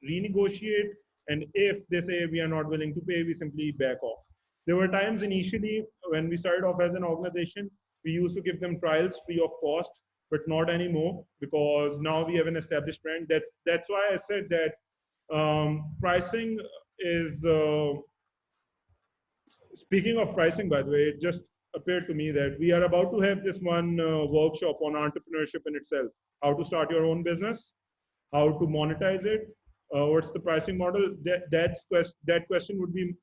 renegotiate. And if they say we are not willing to pay, we simply back off. There were times initially when we started off as an organization, we used to give them trials free of cost, but not anymore, because now we have an established brand. That's why I said that pricing is speaking of pricing, by the way, it just appeared to me that we are about to have this one workshop on entrepreneurship in itself, how to start your own business, how to monetize it, what's the pricing model. That question would be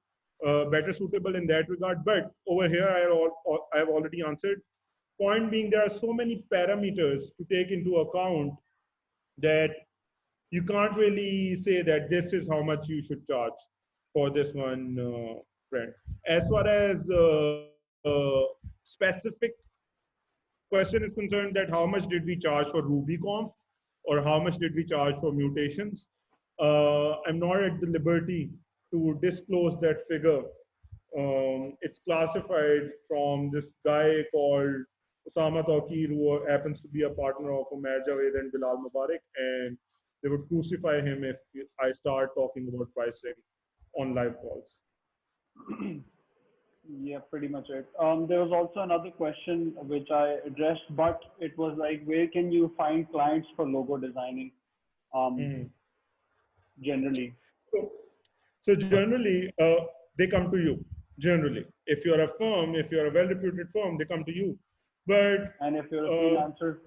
better suitable in that regard. But over here, I have already answered. Point being, there are so many parameters to take into account that you can't really say that this is how much you should charge for this one brand. As far as specific question is concerned, that how much did we charge for RubyConf or how much did we charge for mutations, I'm not at the liberty to disclose that figure. It's classified from this guy called Osama Tawqir, who happens to be a partner of Umair Javed and Bilal Mubarak, and they would crucify him if I start talking about pricing on live calls. Yeah, pretty much it. There was also another question which I addressed, but it was like, where can you find clients for logo designing? Generally. So generally, they come to you. Generally, if you're a firm, if you're a well-reputed firm, they come to you. But and if you're a freelancer,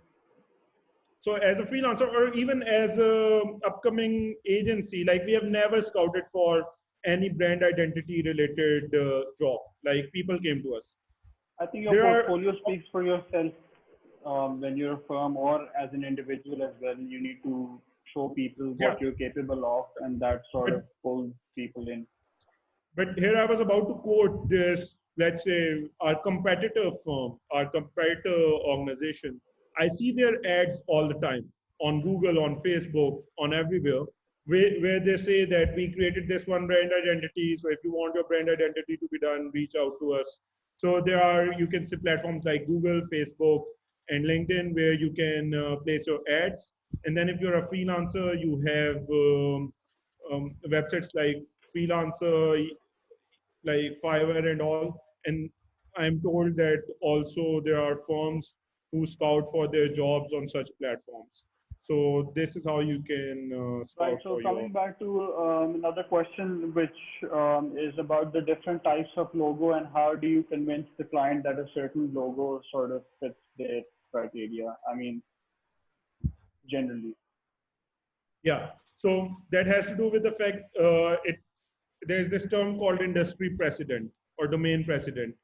so as a freelancer or even as a upcoming agency, like we have never scouted for any brand identity related job. Like people came to us. I think your portfolio speaks for yourself. When you're a firm or as an individual as well, you need to show people what you're capable of, and that sort of pulls people in. But here I was about to quote this, let's say our competitor firm, our competitor organization. I see their ads all the time on Google, on Facebook, on everywhere, where they say that we created this one brand identity. So if you want your brand identity to be done, reach out to us. So there are, you can see platforms like Google, Facebook, and LinkedIn where you can place your ads. And then if you're a freelancer, you have websites like Freelancer, like Fiverr and all. And I'm told that also there are firms who scout for their jobs on such platforms. So this is how you can scout. Right. So coming back to another question, which is about the different types of logo and how do you convince the client that a certain logo sort of fits their criteria? I mean, generally. Yeah. So that has to do with the fact there's this term called industry precedent or domain precedent.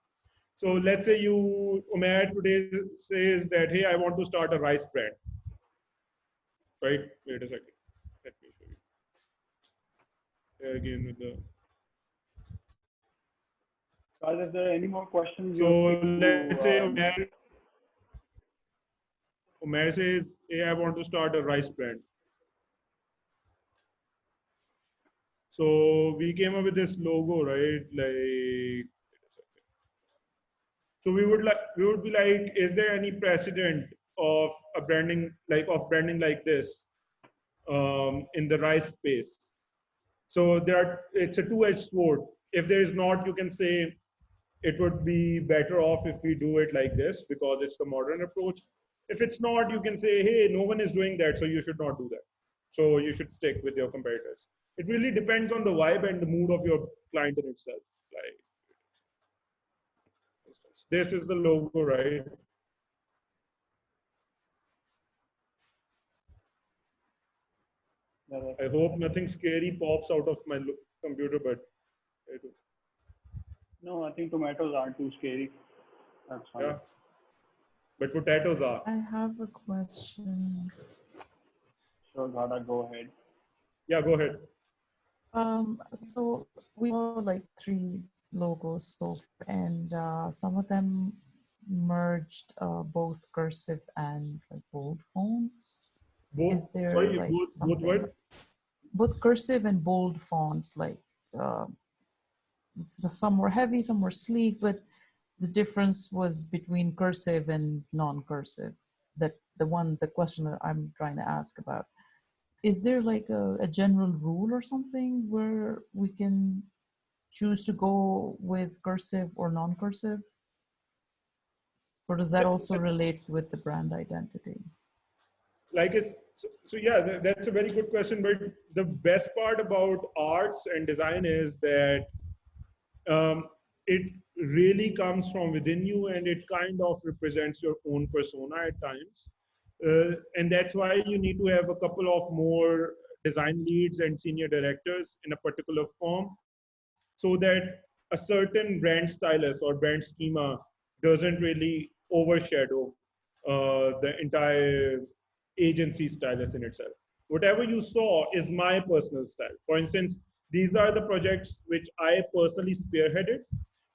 So let's say you, Umair today says that, hey, I want to start a rice brand. Right? Wait a second. Let me show you. Here again with the. Guys, if there are any more questions, so let's say Umair says, hey, I want to start a rice brand. So we came up with this logo, right? Like, so we would be like, is there any precedent of a branding like this in the rice space? So it's a two-edged sword. If there is not, you can say it would be better off if we do it like this because it's the modern approach. If it's not, you can say, hey, no one is doing that, so you should not do that. So you should stick with your competitors. It really depends on the vibe and the mood of your client in itself. Like, this is the logo, right? I hope nothing scary pops out of my computer, but I do. No, I think tomatoes aren't too scary. That's fine. Yeah. But potatoes are. I have a question. Sure, Ghada, go ahead. Yeah, go ahead. So we have like 3 logos, so and some of them merged both cursive and like bold fonts. Both, Is there sorry, like both something? what? Both cursive and bold fonts, like some were heavy, some were sleek, but the difference was between cursive and non-cursive. That the question that I'm trying to ask about. Is there like a general rule or something where we can choose to go with cursive or non-cursive? Or does that also relate with the brand identity? Like so yeah, that's a very good question. But the best part about arts and design is that it really comes from within you, and it kind of represents your own persona at times. And that's why you need to have a couple of more design leads and senior directors in a particular firm, so that a certain brand stylus or brand schema doesn't really overshadow the entire agency stylus in itself. Whatever you saw is my personal style. For instance, these are the projects which I personally spearheaded,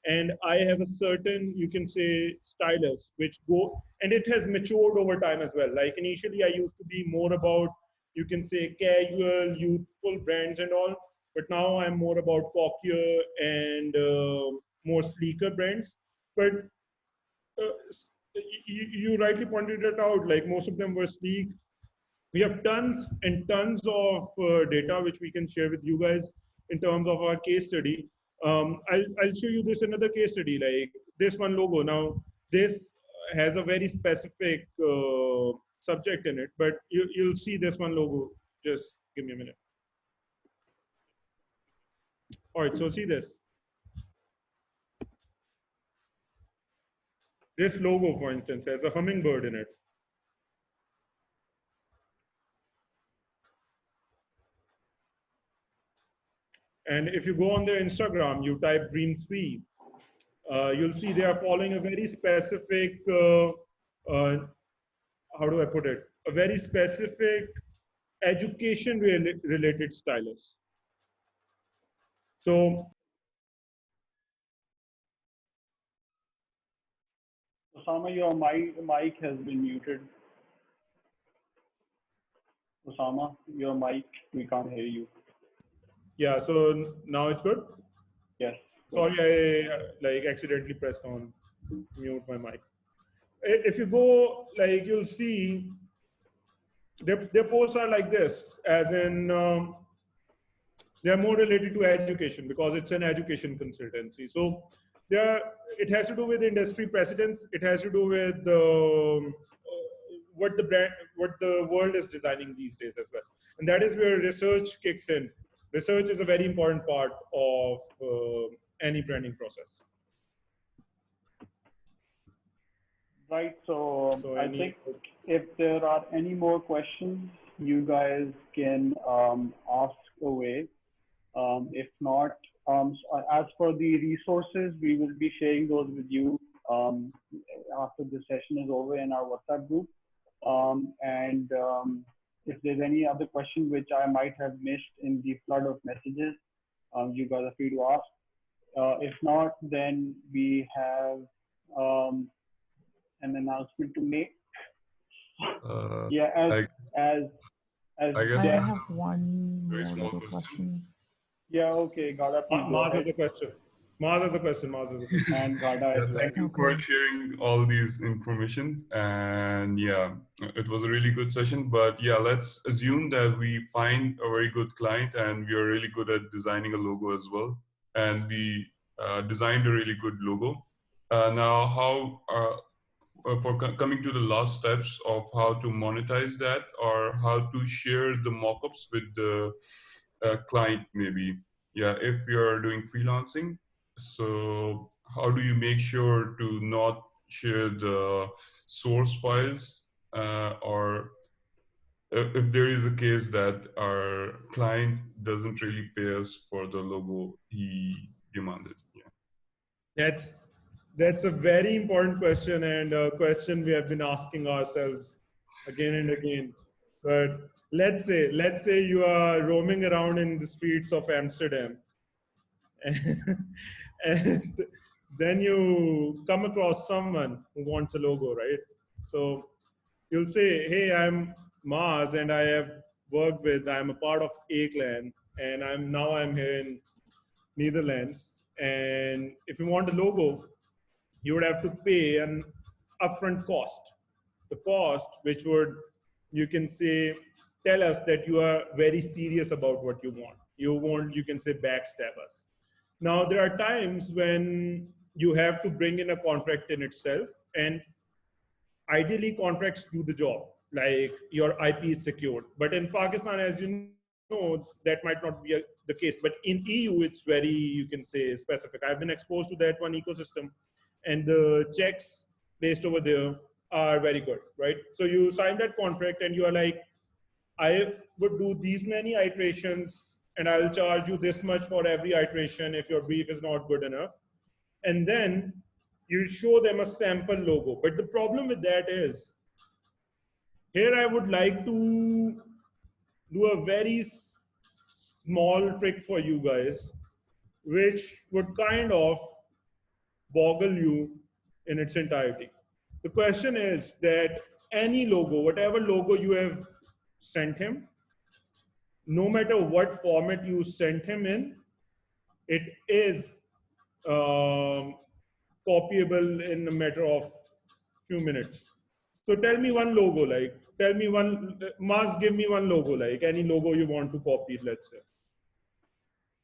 and I have a certain, you can say, stylus which go, and it has matured over time as well. Like initially I used to be more about, you can say, casual, youthful brands and all, but now I'm more about cockier and more sleeker brands. But you rightly pointed it out, like most of them were sleek. We have tons and tons of data which we can share with you guys in terms of our case study. I'll show you this another case study, like this one logo. Now, this has a very specific subject in it, but you'll see this one logo. Just give me a minute. All right, so see this. This logo, for instance, has a hummingbird in it. And if you go on their Instagram, you type Green3, you'll see they are following a very specific, how do I put it? A very specific education related stylus. So, Osama, your mic has been muted. Osama, your mic, we can't hear you. yeah, so now it's good? Yes. Sorry, I like accidentally pressed on mute my mic. If you go, like, you'll see their posts are like this, as in they're more related to education because it's an education consultancy. So it has to do with industry precedents. It has to do with what the world is designing these days as well. And that is where research kicks in. Research is a very important part of any branding process. Right, so I think if there are any more questions, you guys can ask away. If not, as for the resources, we will be sharing those with you after the session is over in our WhatsApp group. If there's any other question which I might have missed in the flood of messages, you guys are free to ask. If not, then we have an announcement to make. Yeah, as I guess I have one more little question. Yeah, okay, Ghada, please go Maz ahead. has a question. Maz has a question. Maz has a question. And Ghada as well. Thank you for sharing all these informations. And yeah, it was a really good session. But yeah, let's assume that we find a very good client and we are really good at designing a logo as well. And we designed a really good logo. Now, coming to the last steps of how to monetize that or how to share the mockups with the client, maybe. Yeah, if you're doing freelancing, so how do you make sure to not share the source files, or if there is a case that our client doesn't really pay us for the logo he demanded? Yeah. That's a very important question, and a question we have been asking ourselves again and again. But let's say you are roaming around in the streets of Amsterdam, and then you come across someone who wants a logo, right? So you'll say, "Hey, I'm Mars, and I have worked with. I'm a part of A Clan, and I'm here in Netherlands. And if you want a logo, you would have to pay an upfront cost. The cost, which would, you can say, tell us that you are very serious about what you want. You won't, you can say, backstab us. Now, there are times when you have to bring in a contract in itself, and ideally contracts do the job, like your IP is secured. But in Pakistan, as you know, that might not be the case. But in EU, it's very, you can say, specific. I've been exposed to that one ecosystem, and the checks based over there are very good, right? So you sign that contract and you are like, I would do these many iterations and I'll charge you this much for every iteration if your brief is not good enough. And then you show them a sample logo. But the problem with that is, here I would like to do a very small trick for you guys, which would kind of boggle you in its entirety. The question is that any logo, whatever logo you have sent him, no matter what format you sent him in, it is copyable in a matter of few minutes. So tell me one logo, like, tell me one, Mars, give me one logo, like any logo you want to copy, let's say.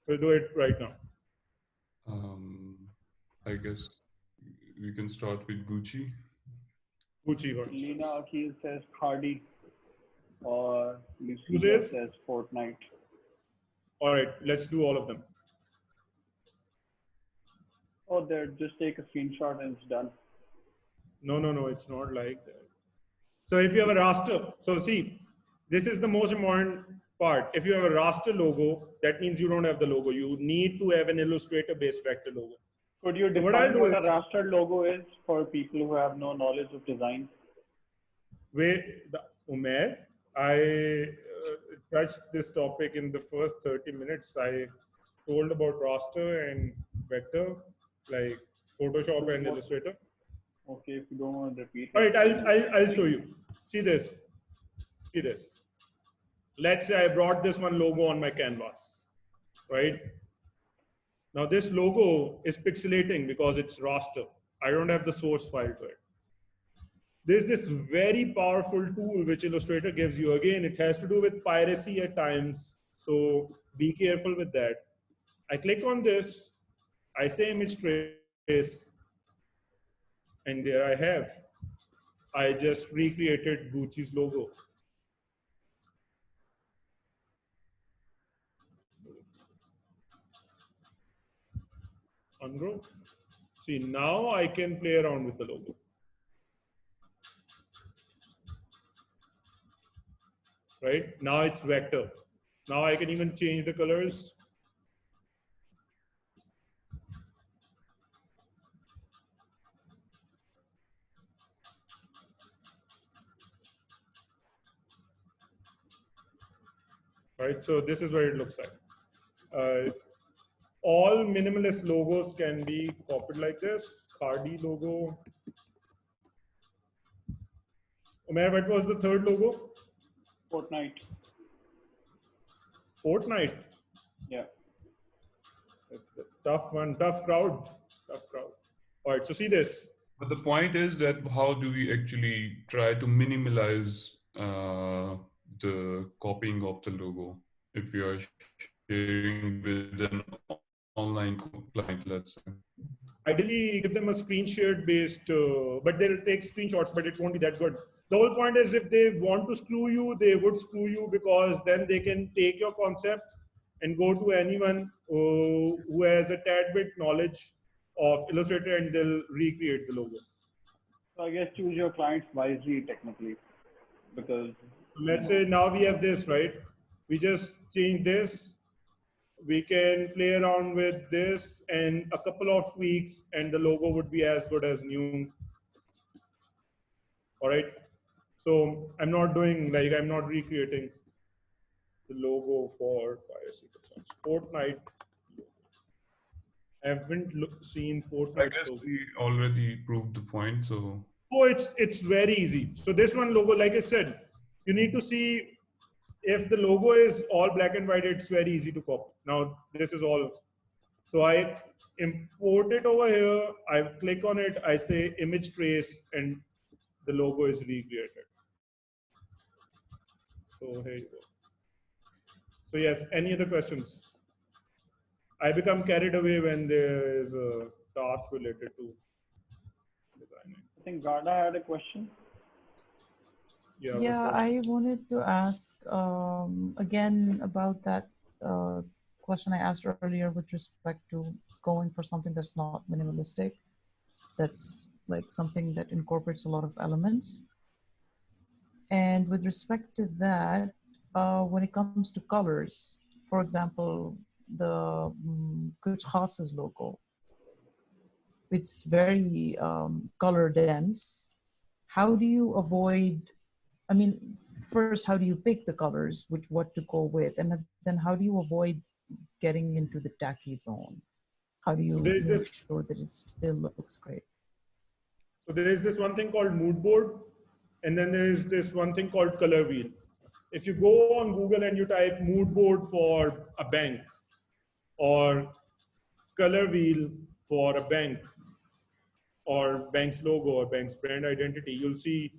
We'll do it right now. I guess we can start with Gucci. Gucci first. Lena Akil says Cardi, or Who Lucia says? says Fortnite. All right, let's do all of them. Oh, there, just take a screenshot and it's done. No, it's not like that. So if you have a raster, so see, this is the most important part. If you have a raster logo, that means you don't have the logo. You need to have an Illustrator-based vector logo. Could you So what I'll define do what a is, raster logo is for people who have no knowledge of design? Umair, I touched this topic in the first 30 minutes. I told about raster and vector, like Photoshop and Illustrator. Okay, if you don't want to repeat. All right, I'll show you. See this. See this. Let's say I brought this one logo on my canvas, right? Now this logo is pixelating because it's raster. I don't have the source file to it. There's this very powerful tool which Illustrator gives you. Again, it has to do with piracy at times, so be careful with that. I click on this, I say image trace, and there I have. I just recreated Gucci's logo. Ungrow. See, now I can play around with the logo. Right? Now it's vector. Now I can even change the colors. Right? So this is what it looks like. All minimalist logos can be copied like this. Cardi logo. Umair, what was the third logo? Fortnite. Fortnite. Yeah. Tough one, tough crowd. Tough crowd. All right, so see this. But the point is that how do we actually try to minimalize the copying of the logo if we are sharing with an online client, let's say? Ideally, give them a screen shared based, but they'll take screenshots, but it won't be that good. The whole point is if they want to screw you, they would screw you because then they can take your concept and go to anyone who has a tad bit knowledge of Illustrator and they'll recreate the logo. So I guess choose your clients wisely technically, because let's say now we have this, right? We just change this. We can play around with this and a couple of tweaks and the logo would be as good as new. All right. So I'm not doing like, I'm not recreating the logo for Fire Secret Songs. Fortnite. I haven't seen Fortnite. I guess we already proved the point. So. Oh, it's very easy. So this one logo, like I said, you need to see if the logo is all black and white, it's very easy to copy. Now this is all. So I import it over here. I click on it. I say image trace and the logo is recreated. So here you go. So yes, any other questions? I become carried away when there is a task related to designing. I think Garda had a question. Yeah, I wanted to ask again about that question I asked earlier with respect to going for something that's not minimalistic, that's like something that incorporates a lot of elements. And with respect to that, when it comes to colors, for example, the Kuchhas's logo, it's very color dense. How do you avoid, I mean, first, how do you pick the colors, what to go with? And then how do you avoid getting into the tacky zone? How do you make sure that it still looks great? So there is this one thing called mood board, and then there is this one thing called color wheel. If you go on Google and you type mood board for a bank or color wheel for a bank or bank's logo or bank's brand identity, you'll see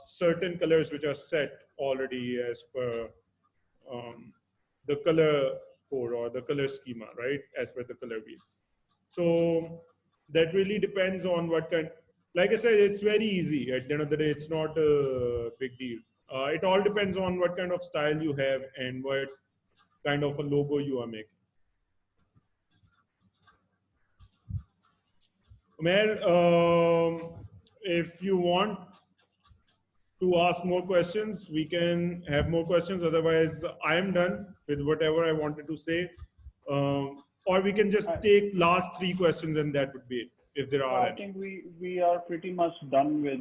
certain colors which are set already as per the color code or the color schema, right? As per the color wheel. So that really depends on what kind. Like I said, it's very easy. At the end of the day, it's not a big deal. It all depends on what kind of style you have and what kind of a logo you are making. Umair, if you want to ask more questions, we can have more questions. Otherwise, I am done with whatever I wanted to say. Or we can just take last 3 questions and that would be it, if there are any. I think we are pretty much done with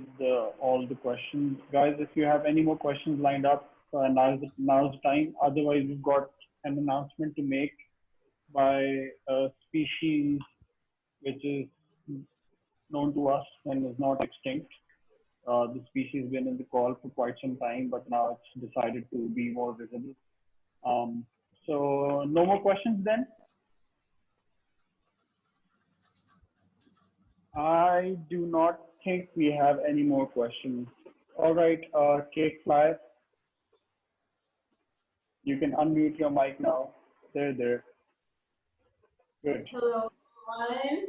all the questions. Guys, if you have any more questions lined up, now's the time. Otherwise, we've got an announcement to make by a species which is known to us and is not extinct. The species has been in the call for quite some time, but now it's decided to be more visible. So no more questions then? I do not think we have any more questions. All right, Cakefly, you can unmute your mic now. There. Good. Hello, everyone.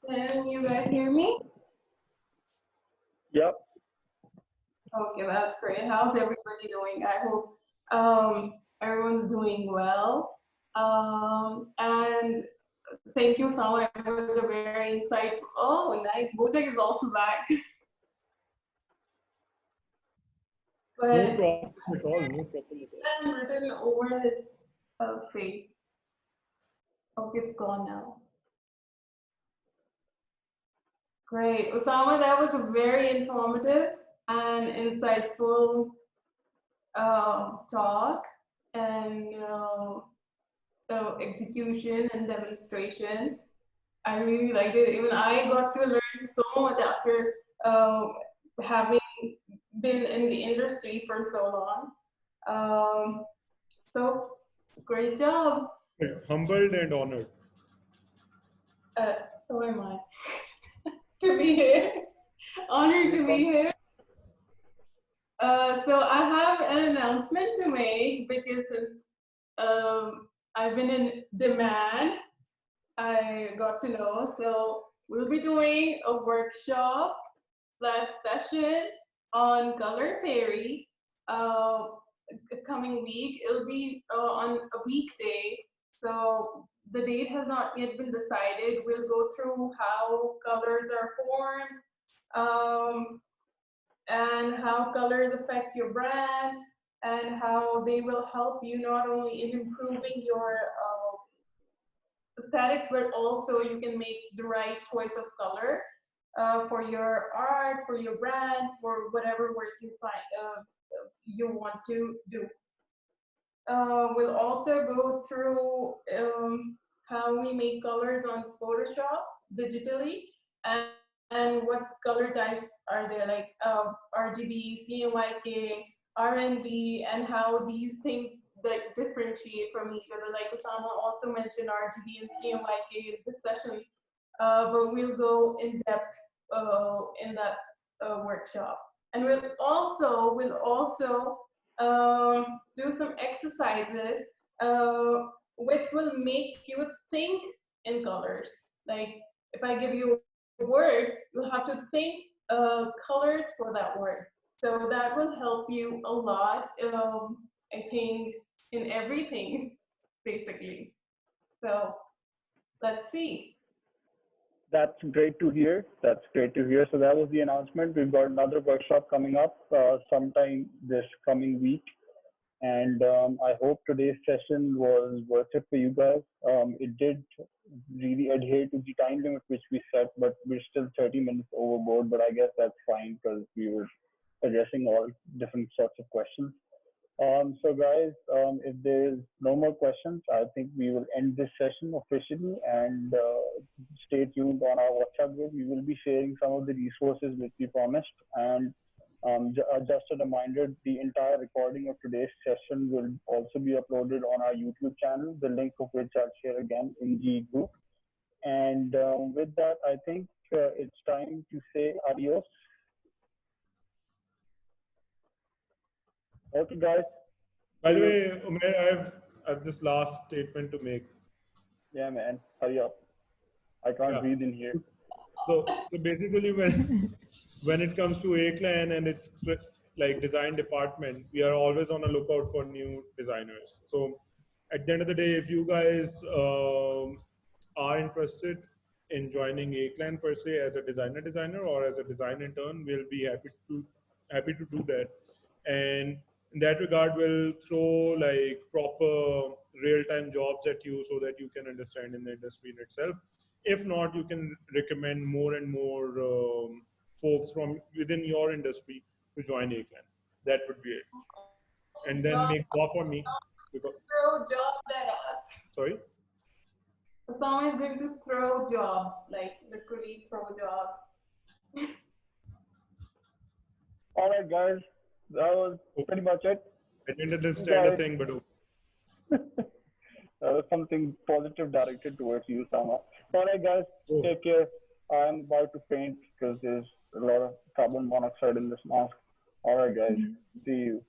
Can you guys hear me? Yep. Okay, that's great. How's everybody doing? I hope everyone's doing well. And thank you, Sama. It was a very insightful. Oh, nice. Bojack is also back. But no problem at all. No problem at all. written over his face. Okay, it's gone now. Great. Osama, that was a very informative and insightful talk and execution and demonstration. I really liked it. Even I got to learn so much after having been in the industry for so long. So great job. Humbled and honored. So am I. To be here. Honored to be here. So I have an announcement to make because I've been in demand. I got to know. So we'll be doing a workshop / session on color theory coming week. It'll be on a weekday. So the date has not yet been decided. We'll go through how colors are formed, and how colors affect your brands, and how they will help you not only in improving your aesthetics, but also you can make the right choice of color for your art, for your brand, for whatever work you want to do. We'll also go through how we make colors on Photoshop digitally, and what color types are there, like RGB, CMYK, RNB, and how these things like differentiate from each other. Like Osama also mentioned RGB and CMYK in this session, but we'll go in depth in that workshop. And we'll also do some exercises which will make you think in colors. Like if I give you a word, you'll have to think colors for that word. So that will help you a lot, I think, in everything, basically. So let's see. That's great to hear. That's great to hear. So that was the announcement. We've got another workshop coming up sometime this coming week. And I hope today's session was worth it for you guys. It did really adhere to the time limit which we set, but we're still 30 minutes overboard. But I guess that's fine because we were addressing all different sorts of questions. So guys, if there's no more questions, I think we will end this session officially, and stay tuned on our WhatsApp group. We will be sharing some of the resources which we promised. And just a reminder, the entire recording of today's session will also be uploaded on our YouTube channel, the link of which I'll share again in the group. And with that, I think it's time to say adios. Okay, guys. By the way, Umair, I have this last statement to make. Yeah, man. Hurry up. I can't breathe in here. So basically, when it comes to A-Clan and its like design department, we are always on a lookout for new designers. So at the end of the day, if you guys are interested in joining A-Clan per se as a designer or as a design intern, we'll be happy to do that. And in that regard, we'll throw like proper real-time jobs at you so that you can understand in the industry in itself. If not, you can recommend more and more folks from within your industry to join A-Clan. That would be it. And then make law for me. Because, throw jobs at us. Sorry? Osama is going to throw jobs, like literally throw jobs. All right, guys. That was pretty much it. I didn't understand a thing, but something positive directed towards you, Sama. All right, guys. Take care. I'm about to faint because there's a lot of carbon monoxide in this mask. All right, guys. See you.